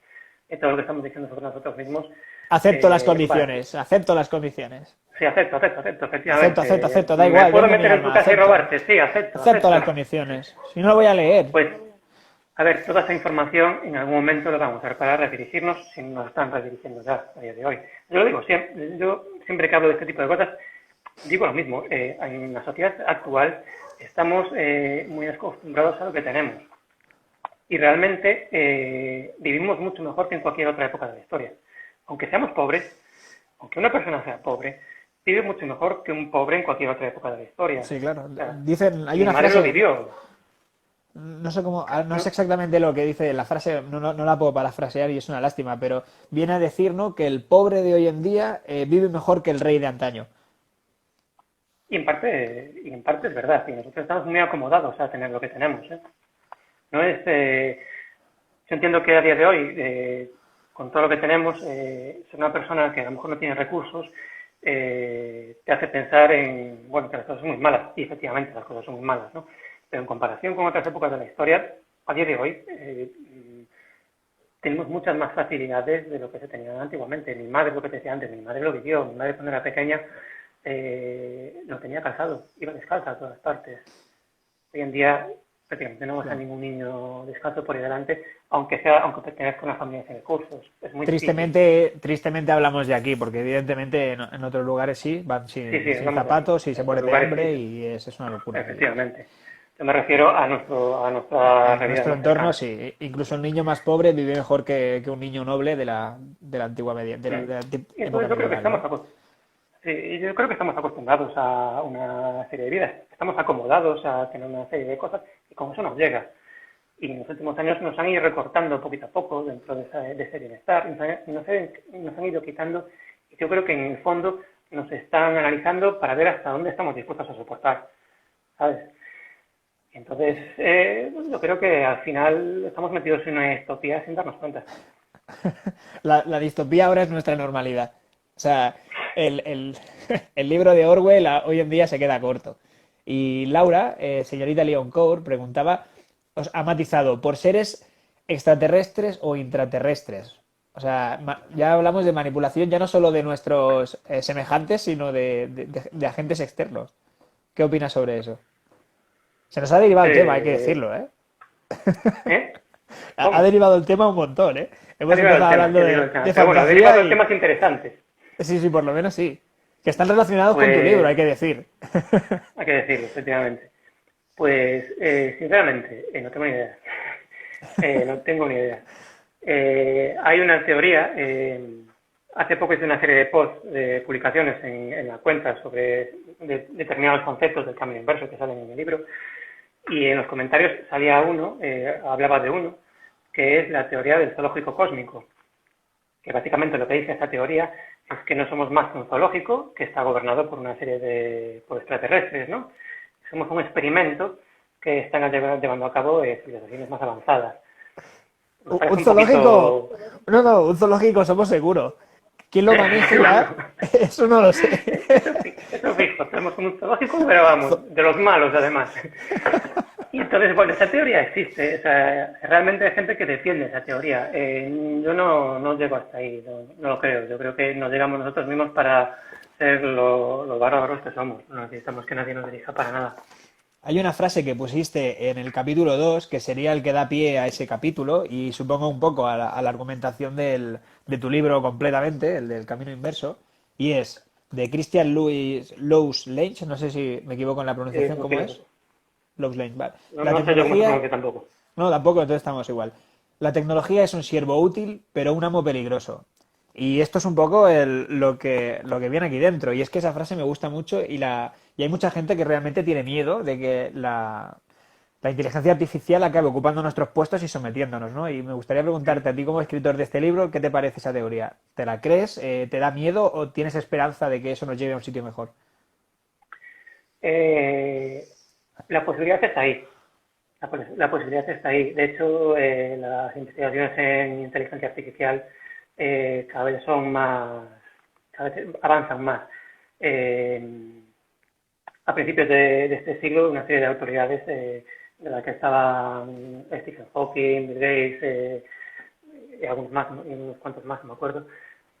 todo lo que estamos diciendo sobre nosotros mismos, va, Acepto las condiciones. sí, acepto, efectivamente. Acepto, da ¿Me igual, puedo vende mi meter en tu alma, casa y acepto. robarte? Sí, Acepto acepto. las condiciones. Si no lo voy a leer. Pues, a ver, toda esa información en algún momento lo vamos a usar para redirigirnos si nos están redirigiendo ya a día de hoy. Yo lo digo, yo siempre que hablo de este tipo de cosas, digo lo mismo. En la sociedad actual estamos muy acostumbrados a lo que tenemos. Y realmente vivimos mucho mejor que en cualquier otra época de la historia. Aunque seamos pobres, aunque una persona sea pobre, vive mucho mejor que un pobre en cualquier otra época de la historia. Sí, claro. O sea, Dicen, hay mi una madre lo frase, vivió. no sé cómo, no sé ¿No? exactamente lo que dice la frase, no la puedo parafrasear y es una lástima, pero viene a decir, ¿no? Que el pobre de hoy en día vive mejor que el rey de antaño. Y en parte es verdad. Y nosotros estamos muy acomodados a tener lo que tenemos. No es, yo entiendo que a día de hoy, con todo lo que tenemos, ser una persona que a lo mejor no tiene recursos, te hace pensar en, bueno, que las cosas son muy malas. Y efectivamente las cosas son muy malas, ¿no? Pero en comparación con otras épocas de la historia, a día de hoy tenemos muchas más facilidades de lo que se tenía antiguamente. Mi madre, lo que te decía antes, mi madre lo vivió. Mi madre cuando era pequeña lo tenía calzado, iba descalza a todas partes. Hoy en día prácticamente no vas a Claro. ningún niño descalzo por ahí delante, aunque pertenezca a una familia sin recursos. Es muy difícil. Tristemente hablamos de aquí, porque evidentemente en otros lugares sí, van Sí, sí, sin hablamos de aquí. zapatos y se En otros mueren de lugares hambre sí, y es una locura aquello. efectivamente. Yo me refiero a nuestra En realidad nuestro más entorno cercana. sí, incluso un niño más pobre vive mejor que un niño noble de la antigua Mm. de la Y época entonces yo creo que medieval, ¿no? sí, yo creo que estamos acostumbrados a una serie de vidas. Estamos acomodados a tener una serie de cosas y con eso nos llega. Y en los últimos años nos han ido recortando poquito a poco dentro de ese bienestar, nos han ido quitando, y yo creo que en el fondo nos están analizando para ver hasta dónde estamos dispuestos a soportar, ¿sabes? Entonces, yo creo que al final estamos metidos en una distopía sin darnos cuenta. La distopía ahora es nuestra normalidad. O sea, el libro de Orwell hoy en día se queda corto. Y Laura, señorita Leon Cour, preguntaba, os ha matizado por seres extraterrestres o intraterrestres. O sea, ya hablamos de manipulación ya no solo de nuestros semejantes, sino de agentes externos. ¿Qué opinas sobre eso? Se nos ha derivado el tema, hay que Eh, decirlo, ¿eh? ¿Eh? Ha ¿Cómo? derivado el tema un montón, ¿eh? Ha Hemos derivado el empezado tema, sí, hablando ha derivado el tema. de Pero bueno, ha derivado fantasía el y... temas interesantes. Sí, sí, por lo menos sí. Que están relacionados con tu libro, Pues, hay que decir. hay que decirlo, efectivamente. Pues, sinceramente, no tengo ni idea. No tengo ni idea. Hay una teoría, hace poco hice una serie de posts, de publicaciones en la cuenta sobre determinados conceptos del camino inverso que salen en el libro, y en los comentarios salía uno, hablaba de uno, que es la teoría del zoológico cósmico, que básicamente lo que dice esta teoría es que no somos más que un zoológico que está gobernado por una serie de por extraterrestres, ¿no? Somos un experimento que están llevando a cabo civilizaciones más avanzadas. Me Un parece un zoológico. poquito... No, no, un zoológico somos seguros. ¿Quién lo maneje bueno, ya? Eso no lo sé. eso fijo, tenemos un zoológico, pero vamos, de los malos además. Y entonces, bueno, esa teoría existe, o sea, realmente hay gente que defiende esa teoría. Yo no llego hasta ahí, no lo creo. Yo creo que nos llegamos nosotros mismos para ser los bárbaros que somos. No necesitamos que nadie nos dirija para nada. Hay una frase que pusiste en el capítulo 2 que sería el que da pie a ese capítulo y supongo un poco a la argumentación de tu libro completamente, el del camino inverso, y es de Christian Lowes Lange, no sé si me equivoco en la Es pronunciación, un ¿cómo es? filósofo. Lowes Lange, vale. La No sé yo cómo se tecnología, pronuncia tampoco. no, tampoco, entonces estamos igual. La tecnología es un siervo útil, pero un amo peligroso. Y esto es un poco lo que viene aquí dentro. Y es que esa frase me gusta mucho y hay mucha gente que realmente tiene miedo de que la inteligencia artificial acabe ocupando nuestros puestos y sometiéndonos, ¿no? Y me gustaría preguntarte a ti como escritor de este libro, ¿qué te parece esa teoría? ¿Te la crees? ¿Te da miedo o tienes esperanza de que eso nos lleve a un sitio mejor? Eh, la posibilidad está ahí. La posibilidad está ahí. De hecho, las investigaciones en inteligencia artificial cada vez son más, cada vez avanzan más. Eh, a principios de este siglo, una serie de autoridades, de las que estaban Stephen Hawking, Bill Gates, y algunos más, unos cuantos más, no me acuerdo,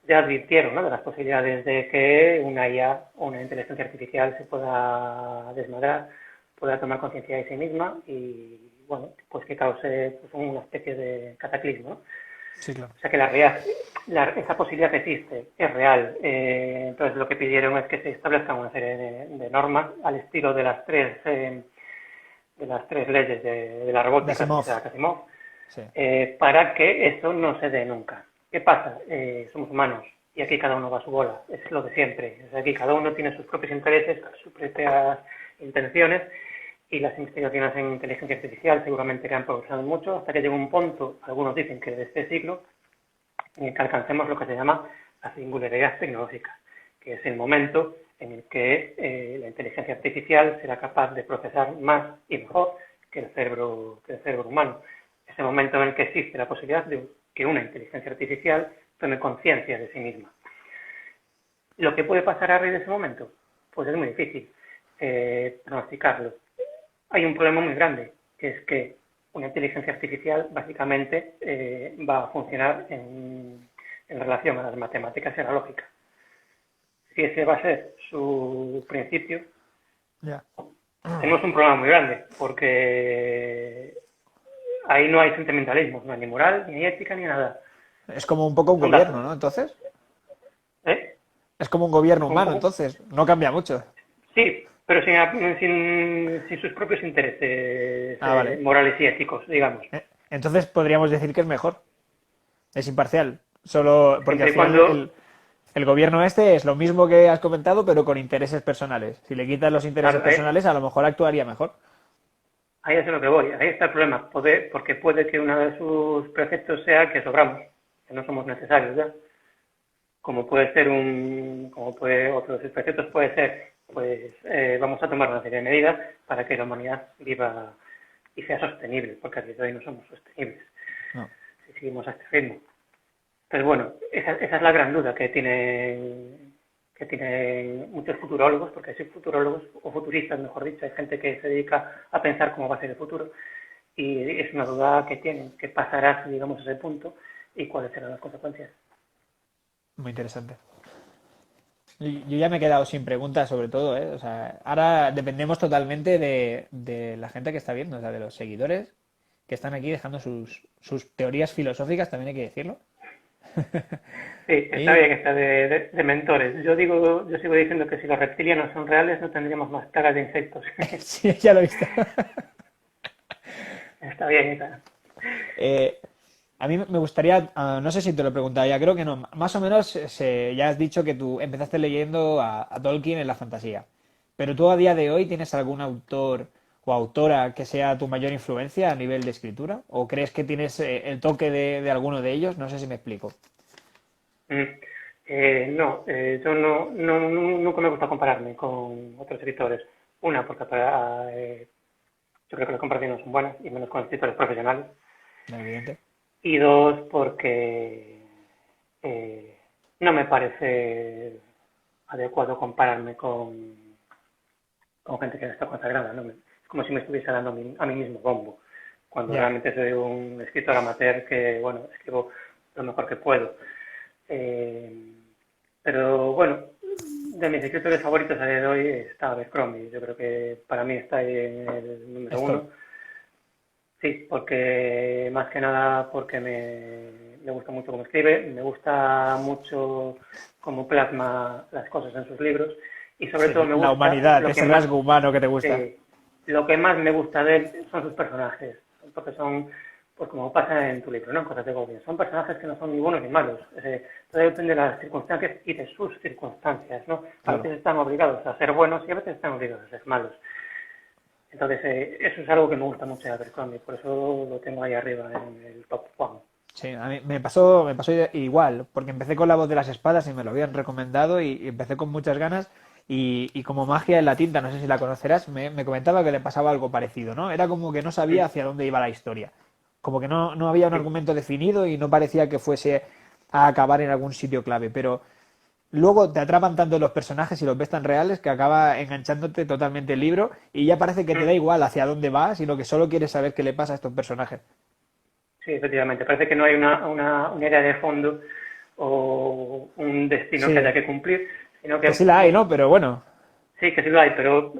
ya advirtieron, ¿no?, de las posibilidades de que una IA o una inteligencia artificial se pueda desmadrar, pueda tomar conciencia de sí misma y, bueno, pues que cause pues, una especie de cataclismo, ¿no? Sí, claro. O sea que la realidad, esa posibilidad existe, es real. Entonces lo que pidieron es que se establezcan una serie de normas al estilo de las tres leyes de la De robótica de Asimov. Isaac Asimov, Sí. para que eso no se dé nunca. ¿Qué pasa? Somos humanos y aquí cada uno va a su bola, es lo de siempre. O sea, aquí cada uno tiene sus propios intereses, sus propias intenciones, y las investigaciones en inteligencia artificial seguramente que han progresado mucho hasta que llega un punto, algunos dicen que de este siglo, en el que alcancemos lo que se llama la singularidad tecnológica, que es el momento en el que la inteligencia artificial será capaz de procesar más y mejor que el cerebro humano. Ese momento en el que existe la posibilidad de que una inteligencia artificial tome conciencia de sí misma. Lo que puede pasar a raíz de ese momento, pues es muy difícil pronosticarlo. Hay un problema muy grande, que es que una inteligencia artificial básicamente va a funcionar en relación a las matemáticas y a la lógica. Si ese va a ser su principio, Ya. tenemos un problema muy grande, porque ahí no hay sentimentalismo, no hay ni moral, ni ética, ni nada. Es como un poco un Son gobierno, datos. ¿no? Entonces, ¿Eh? es como un gobierno Como un humano, poco. entonces, no cambia mucho. Sí, pero sin sus propios intereses Ah, vale. morales y éticos, digamos. Entonces podríamos decir que es mejor, es imparcial. Solo porque al Siempre y final cuando, el gobierno este es lo mismo que has comentado, pero con intereses personales. Si le quitas los intereses claro, personales, a lo mejor actuaría mejor. ahí es a lo que voy, ahí está el problema, porque puede que uno de sus preceptos sea que sobramos, que no somos necesarios ya. Como puede otro de sus preceptos puede ser, pues vamos a tomar una serie de medidas para que la humanidad viva y sea sostenible, porque a día de hoy no somos sostenibles No. si seguimos a este ritmo. Entonces, bueno, esa es la gran duda que tienen muchos futurólogos, porque hay futurólogos o futuristas, mejor dicho, hay gente que se dedica a pensar cómo va a ser el futuro, y es una duda que tienen, qué pasará si llegamos a ese punto y cuáles serán las consecuencias. Muy interesante. Yo ya me he quedado sin preguntas sobre todo, ¿eh? O sea, ahora dependemos totalmente de la gente que está viendo, o sea, de los seguidores que están aquí dejando sus teorías filosóficas, también hay que decirlo. Sí, está Y bien, está de mentores. Yo sigo diciendo que si los reptilianos son reales no tendríamos más plagas de insectos. sí, ya lo he visto. Está bien, está. Eh, a mí me gustaría, no sé si te lo he preguntado ya, creo que no. Más o menos ya has dicho que tú empezaste leyendo a Tolkien en la fantasía. Pero tú a día de hoy tienes algún autor o autora que sea tu mayor influencia a nivel de escritura? ¿O crees que tienes el toque de alguno de ellos? No sé si me explico. Mm. No, yo nunca me gusta compararme con otros escritores. Una, porque yo creo que las comparaciones no son buenas, y menos con escritores profesionales. Evidente. Y dos, porque eh, no me parece adecuado compararme con gente que no está consagrada, ¿no? Es como si me estuviese dando a mí mismo bombo, cuando Ya. realmente soy un escritor amateur que, bueno, escribo lo mejor que puedo. Eh, pero bueno, de mis escritores favoritos a día de hoy está Abercrombie. Yo creo que para mí está ahí en el número Esto. uno. Sí, porque más que nada porque me gusta mucho cómo escribe, me gusta mucho cómo plasma las cosas en sus libros, y sobre Sí, todo me la gusta humanidad, ese rasgo humano que te gusta. eh, lo que más me gusta de él son sus personajes, porque son, pues como pasa en tu libro, ¿no? En Cosas de Goblin, son personajes que no son ni buenos ni malos, todo depende de las circunstancias y de sus circunstancias, ¿no? A Claro. veces están obligados a ser buenos y a veces están obligados a ser malos. Entonces, eso es algo que me gusta mucho de Abercrombie, por eso lo tengo ahí arriba en el top 1. Sí, a mí me pasó igual, porque empecé con La Voz de las Espadas y me lo habían recomendado y empecé con muchas ganas y como Magia en la tinta, no sé si la conocerás, me comentaba que le pasaba algo parecido, ¿no? Era como que no sabía hacia dónde iba la historia, como que no había un Sí, argumento definido y no parecía que fuese a acabar en algún sitio clave, pero luego te atrapan tanto los personajes y los ves tan reales que acaba enganchándote totalmente el libro y ya parece que te da igual hacia dónde va, sino que solo quieres saber qué le pasa a estos personajes. sí, efectivamente. Parece que no hay una idea de fondo o un destino que haya Sí, que cumplir, sino que que, sí la hay, bueno, ¿no? Pero bueno, sí que sí lo hay, pero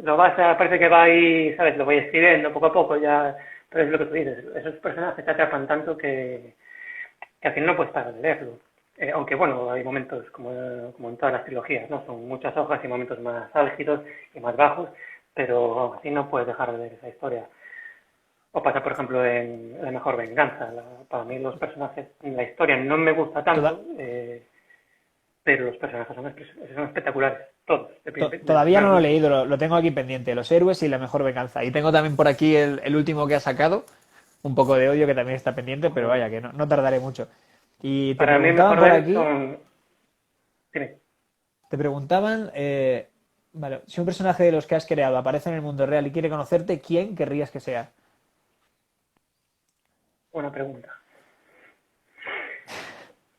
parece que va ahí, ¿sabes? Lo voy escribiendo poco a poco, ya, pero es lo que tú dices, esos personajes te atrapan tanto que al final no puedes parar de leerlo. Aunque bueno, hay momentos como en todas las trilogías, ¿no? Son muchas hojas y momentos más álgidos y más bajos, pero aún así no puedes dejar de leer esa historia. O pasa, por ejemplo, en La Mejor Venganza. Para mí los personajes, la historia no me gusta tanto, toda- pero los personajes son espectaculares, todos, de todavía primer no lo he último. leído, lo tengo aquí pendiente, Los héroes y la mejor venganza. Y tengo también por aquí el último que ha sacado, un poco de odio que también está pendiente, pero vaya, que no tardaré mucho. Y te Para mí el preguntaban mejor por de él aquí, son... Dime. te preguntaban, vale, si un personaje de los que has creado aparece en el mundo real y quiere conocerte, ¿quién querrías que sea? Buena pregunta.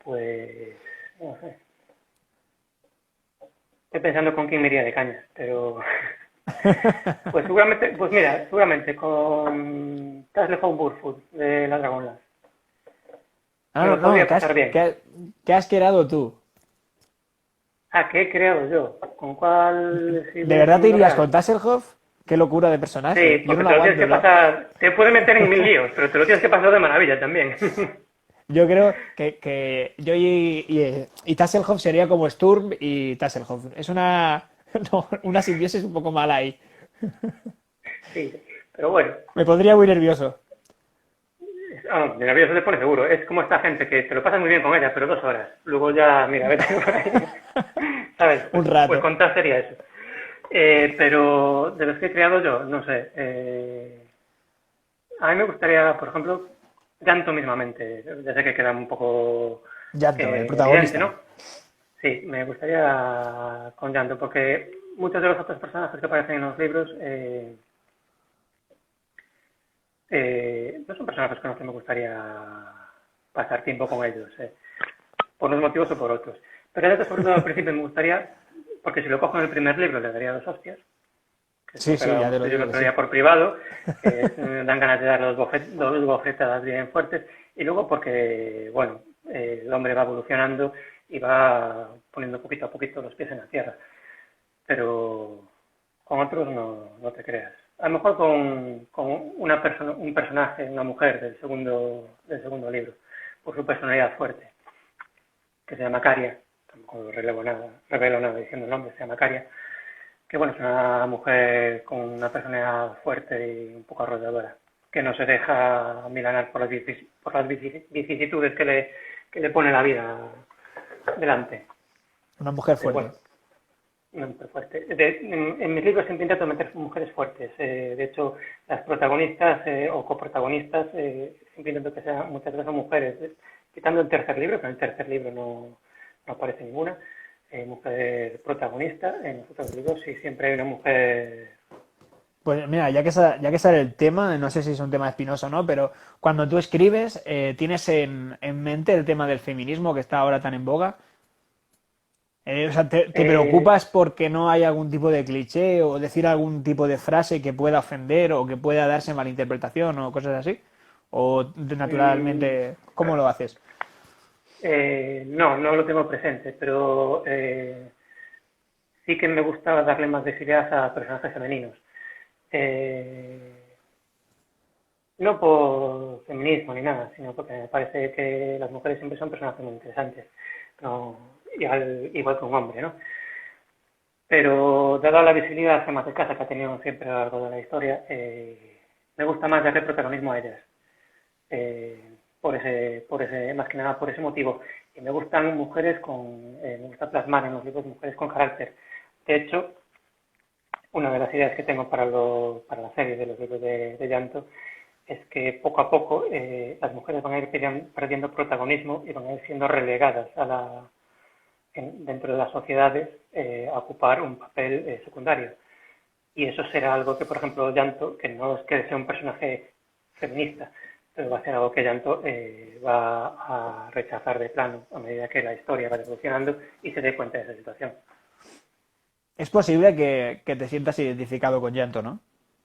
Pues... no sé. Estoy pensando con quién me iría de cañas, pero... pues seguramente, pues mira, seguramente con Tasslehound Burfoot de la Dragonlance. Ah, Me no, lo no, podría pasar bien. ¿qué has creado tú? Ah, ¿qué he creado yo? ¿Con cuál he ¿De vivido en el verdad te mundo irías real? con Tasselhoff? Qué locura de personaje. Sí, Yo no porque lo te lo tienes aguanto, que ¿no? pasar, te puede meter en mil líos, pero te lo tienes que pasar de maravilla también. Yo creo que yo y Tasselhoff sería como Sturm y Tasselhoff. Es una, no, una simbiosis un poco mala ahí. Sí, pero bueno, Me pondría muy nervioso. de nervioso te pone seguro. Es como esta gente que te lo pasas muy bien con ella, pero 2 horas. Luego ya, mira, vete por ahí. ¿Sabes? Un Pues rato. contar sería eso. Pero de los que he creado yo, no sé. A mí me gustaría, por ejemplo, llanto mismamente. Ya sé que queda un poco Llanto, el evidente, ¿no? protagonista. Sí, me gustaría con llanto, porque muchos de los otros personajes que aparecen en los libros no son personajes con los que me gustaría pasar tiempo con ellos, por unos motivos o por otros. Pero ya que sobre todo al principio me gustaría, porque si lo cojo en el primer libro le daría 2 hostias, que es lo Sí, que sí, ya hablábamos te lo tú y yo el digo que otro sí. día por privado, que dan ganas de dar dos bofetadas bien fuertes, y luego porque, bueno, el hombre va evolucionando y va poniendo poquito a poquito los pies en la tierra, pero con otros no te creas. A lo mejor con una persona, un personaje, una mujer del segundo libro, por su personalidad fuerte, que se llama Caria, tampoco revelo nada diciendo el nombre, se llama Caria, que bueno, es una mujer con una personalidad fuerte y un poco arrolladora, que no se deja milanar por las vicisitudes que le pone la vida delante. Una mujer Pero fuerte. bueno, no, muy fuerte. En mis libros siempre intento meter mujeres fuertes. De hecho, las protagonistas o coprotagonistas siempre intento que sean muchas veces son mujeres. Quitando el tercer libro, que en el tercer libro no aparece ninguna mujer protagonista. En los otros libros sí siempre hay una mujer. Pues mira, ya que sale el tema, no sé si es un tema espinoso o no, pero cuando tú escribes, ¿tienes en mente el tema del feminismo que está ahora tan en boga? O sea, ¿te eh, preocupas porque no hay algún tipo de cliché o decir algún tipo de frase que pueda ofender o que pueda darse malinterpretación o cosas así? ¿O mm, naturalmente, cómo lo haces? no lo tengo presente, pero sí que me gusta darle más visibilidad a personajes femeninos. Eh, No por feminismo ni nada, sino porque me parece que las mujeres siempre son personajes muy interesantes, no, igual que un hombre, ¿no? Pero dada la visibilidad más escasa que ha tenido siempre a lo largo de la historia, me gusta más darle protagonismo a ellas, eh, más que nada por ese motivo. Y me gustan mujeres me gusta plasmar en los libros mujeres con carácter. De hecho, una de las ideas que tengo para la serie de los libros de llanto es que poco a poco las mujeres van a ir perdiendo protagonismo y van a ir siendo relegadas dentro de las sociedades a ocupar un papel secundario. Y eso será algo que, por ejemplo, Llanto, que no es que sea un personaje feminista, pero va a ser algo que Llanto va a rechazar de plano a medida que la historia va evolucionando y se dé cuenta de esa situación. Es posible que te sientas identificado con Llanto, ¿no?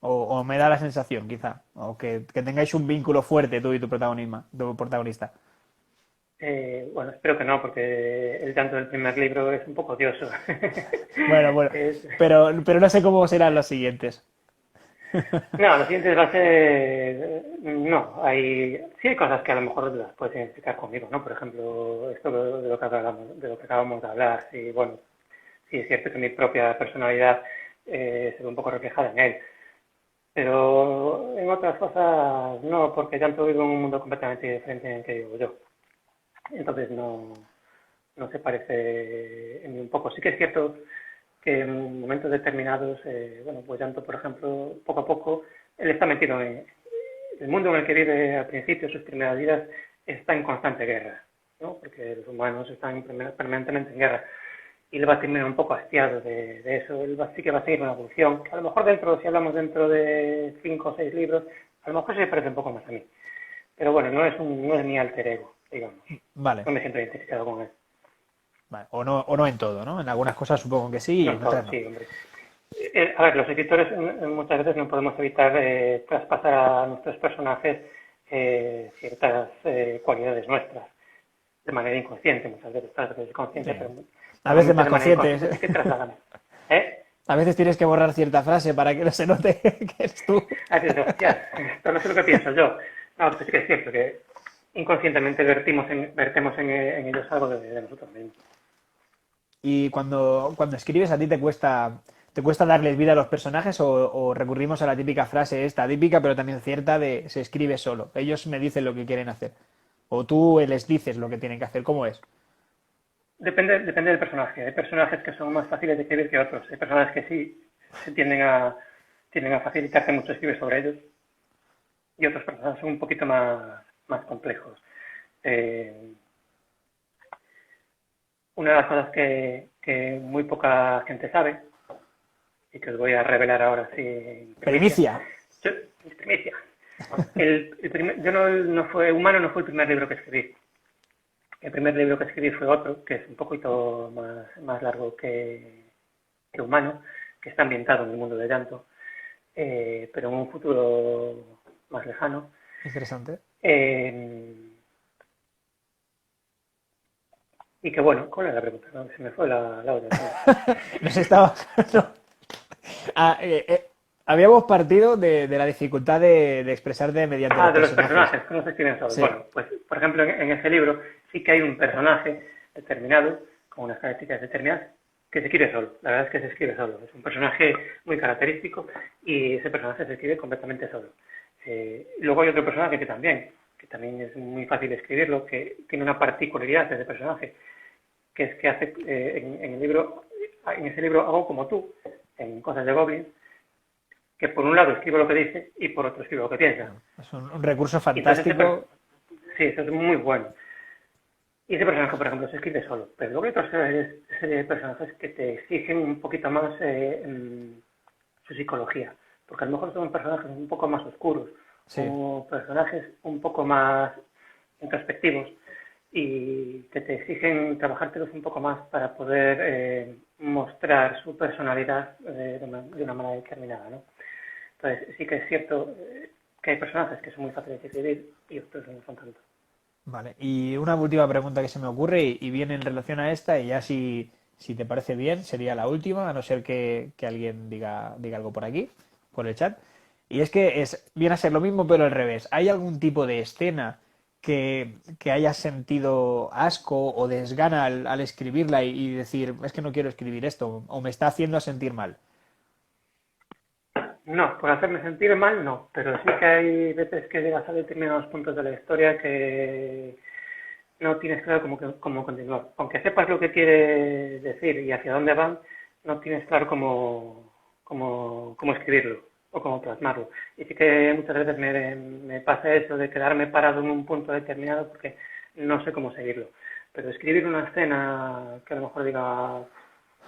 O me da la sensación, quizá. O que tengáis un vínculo fuerte tú y tu protagonista. Bueno, espero que no, porque el llanto del primer libro es un poco odioso. Bueno, bueno. Es- Pero no sé cómo serán los siguientes. No, lo siguiente va a ser. No, sí hay cosas que a lo mejor las puedes identificar conmigo, ¿no? Por ejemplo, esto de lo que acabamos de hablar. Y bueno, sí es cierto que mi propia personalidad se ve un poco reflejada en él. Pero en otras cosas no, porque Llanto vive en un mundo completamente diferente en el que vivo yo. Entonces no se parece en ni un poco. Sí que es cierto que en momentos determinados, bueno, pues Llanto, por ejemplo, poco a poco, él está metido en el mundo en el que vive al principio, sus primeras vidas, está en constante guerra, ¿no? Porque los humanos están permanentemente en guerra. Y él va a terminar un poco hastiado de eso. Sí que va a seguir una evolución, que a lo mejor si hablamos dentro de 5 o 6 libros, a lo mejor se parece un poco más a mí. Pero bueno, no es mi alter ego, digamos. Vale. No me siento identificado con él. Vale. O no en todo, ¿no? En algunas cosas supongo que sí y No en es otras todo, no. sí, hombre. A ver, los escritores muchas veces no podemos evitar traspasar a nuestros personajes ciertas cualidades nuestras de manera inconsciente, muchas veces, claro que es consciente, Sí. pero A veces normalmente más de manera conscientes. inconsciente sí que trasladamos. ¿Eh? A veces tienes que borrar cierta frase para que no se note que eres tú. Hostia, esto no sé lo que pienso yo. No, pues sí que es cierto que inconscientemente vertemos en ellos algo de nosotros mismos. Y cuando escribes, ¿a ti te cuesta darles vida a los personajes o recurrimos a la típica frase esta, típica pero también cierta de se escribe solo? Ellos me dicen lo que quieren hacer. O tú les dices lo que tienen que hacer. ¿Cómo es? Depende del personaje. Hay personajes que son más fáciles de escribir que otros. Hay personajes que sí se tienden a facilitarte mucho escribir sobre ellos y otros personajes son un poquito más complejos. Eh, una de las cosas que muy poca gente sabe y que os voy a revelar ahora sí en primicia. Primicia. Primicia. Yo no fue Humano, no fue el primer libro que escribí. El primer libro que escribí fue otro, que es un poquito más largo que Humano, que está ambientado en el mundo del llanto, pero en un futuro más lejano. Interesante. Y que bueno, ¿cuál era la pregunta? No, se me fue la otra. Nos estaba... no. Ah, habíamos partido de la dificultad de expresarte mediante de los personajes, ¿cómo se escriben solos? Sí. Bueno, pues por ejemplo en ese libro sí que hay un personaje determinado, con unas características determinadas, que se escribe solo. La verdad es que se escribe solo. Es un personaje muy característico y ese personaje se escribe completamente solo. Luego hay otro personaje que también es muy fácil escribirlo, que tiene una particularidad de ese personaje, que es que hace en ese libro hago como tú, en Cosas de Goblin, que por un lado escribo lo que dice y por otro escribo lo que piensa. Es un recurso fantástico. Sí, eso es muy bueno. Y ese personaje, por ejemplo, se escribe solo. Pero luego hay otra serie de personajes que te exigen un poquito más su psicología. Porque a lo mejor son personajes un poco más oscuros, Sí. o personajes un poco más introspectivos y que te exigen trabajártelos un poco más para poder mostrar su personalidad de una manera determinada, ¿no? Entonces, sí que es cierto que hay personajes que son muy fáciles de escribir y otros no son tanto. Vale. Y una última pregunta que se me ocurre y viene en relación a esta y ya si te parece bien sería la última, a no ser que alguien diga algo por aquí, por el chat. Y es que viene a ser lo mismo pero al revés. ¿Hay algún tipo de escena que hayas sentido asco o desgana al escribirla y decir, es que no quiero escribir esto o me está haciendo sentir mal? No, por hacerme sentir mal no, pero sí que hay veces que llegas a determinados puntos de la historia que no tienes claro cómo continuar. Aunque sepas lo que quiere decir y hacia dónde van, no tienes claro cómo escribirlo o cómo plasmarlo. Y sí que muchas veces me pasa eso de quedarme parado en un punto determinado porque no sé cómo seguirlo. Pero escribir una escena que a lo mejor diga,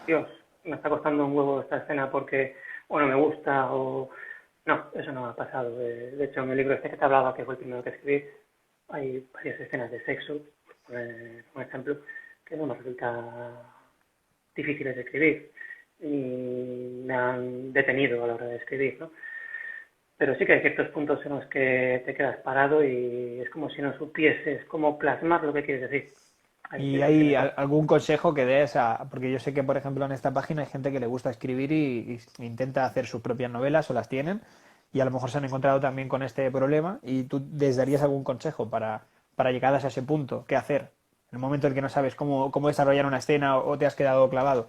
Dios, me está costando un huevo esta escena porque o no me gusta o... No, eso no ha pasado. De hecho, en el libro este que te hablaba, que fue el primero que escribí, hay varias escenas de sexo, por ejemplo, que no me resulta difíciles de escribir y me han detenido a la hora de escribir, ¿no? Pero sí que hay ciertos puntos en los que te quedas parado y es como si no supieses cómo plasmar lo que quieres decir. ¿Y hay algún consejo que des porque yo sé que, por ejemplo, en esta página hay gente que le gusta escribir y intenta hacer sus propias novelas o las tienen y a lo mejor se han encontrado también con este problema y tú les darías algún consejo para llegadas a ese punto? ¿Qué hacer? En el momento en que no sabes cómo desarrollar una escena o te has quedado clavado.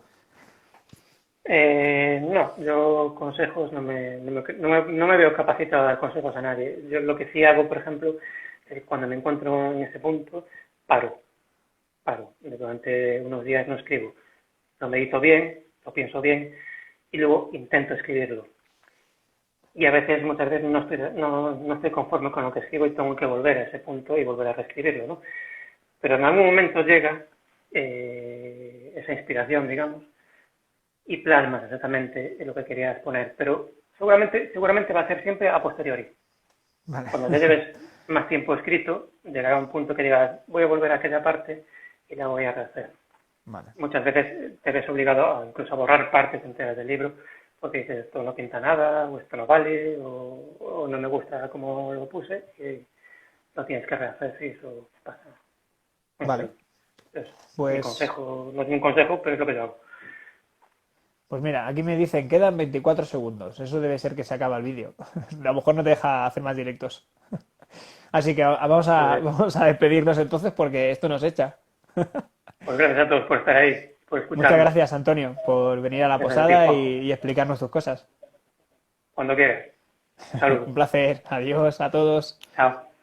No, yo consejos no me veo capacitado a dar consejos a nadie. Yo lo que sí hago, por ejemplo, es cuando me encuentro en ese punto, paro. Durante unos días no escribo. Lo medito bien, lo pienso bien y luego intento escribirlo. Y a veces, muchas veces, no estoy conforme con lo que escribo y tengo que volver a ese punto y volver a reescribirlo, ¿no? Pero en algún momento llega esa inspiración, digamos, y plasmas exactamente lo que querías poner. Pero seguramente va a ser siempre a posteriori. Vale. Cuando ya lleves más tiempo escrito, llegará un punto que digas, voy a volver a aquella parte y la voy a rehacer. Vale. Muchas veces te ves obligado incluso a borrar partes enteras del libro porque dices esto no pinta nada, o esto no vale, o no me gusta como lo puse y lo tienes que rehacer si eso pasa. Vale. Es mi Pues consejo, no es un consejo, pero es lo que yo hago. Pues mira, aquí me dicen, quedan 24 segundos. Eso debe ser que se acaba el vídeo. A lo mejor no te deja hacer más directos. Así que vamos a, Pues, vamos a despedirnos entonces porque esto nos echa. pues gracias a todos por estar ahí, por Muchas escucharnos. gracias, Antonio, por venir a la Gracias a ti, posada Juanjo. y explicarnos tus cosas. Cuando quieras. Un saludo. Un placer. Adiós a todos. Chao.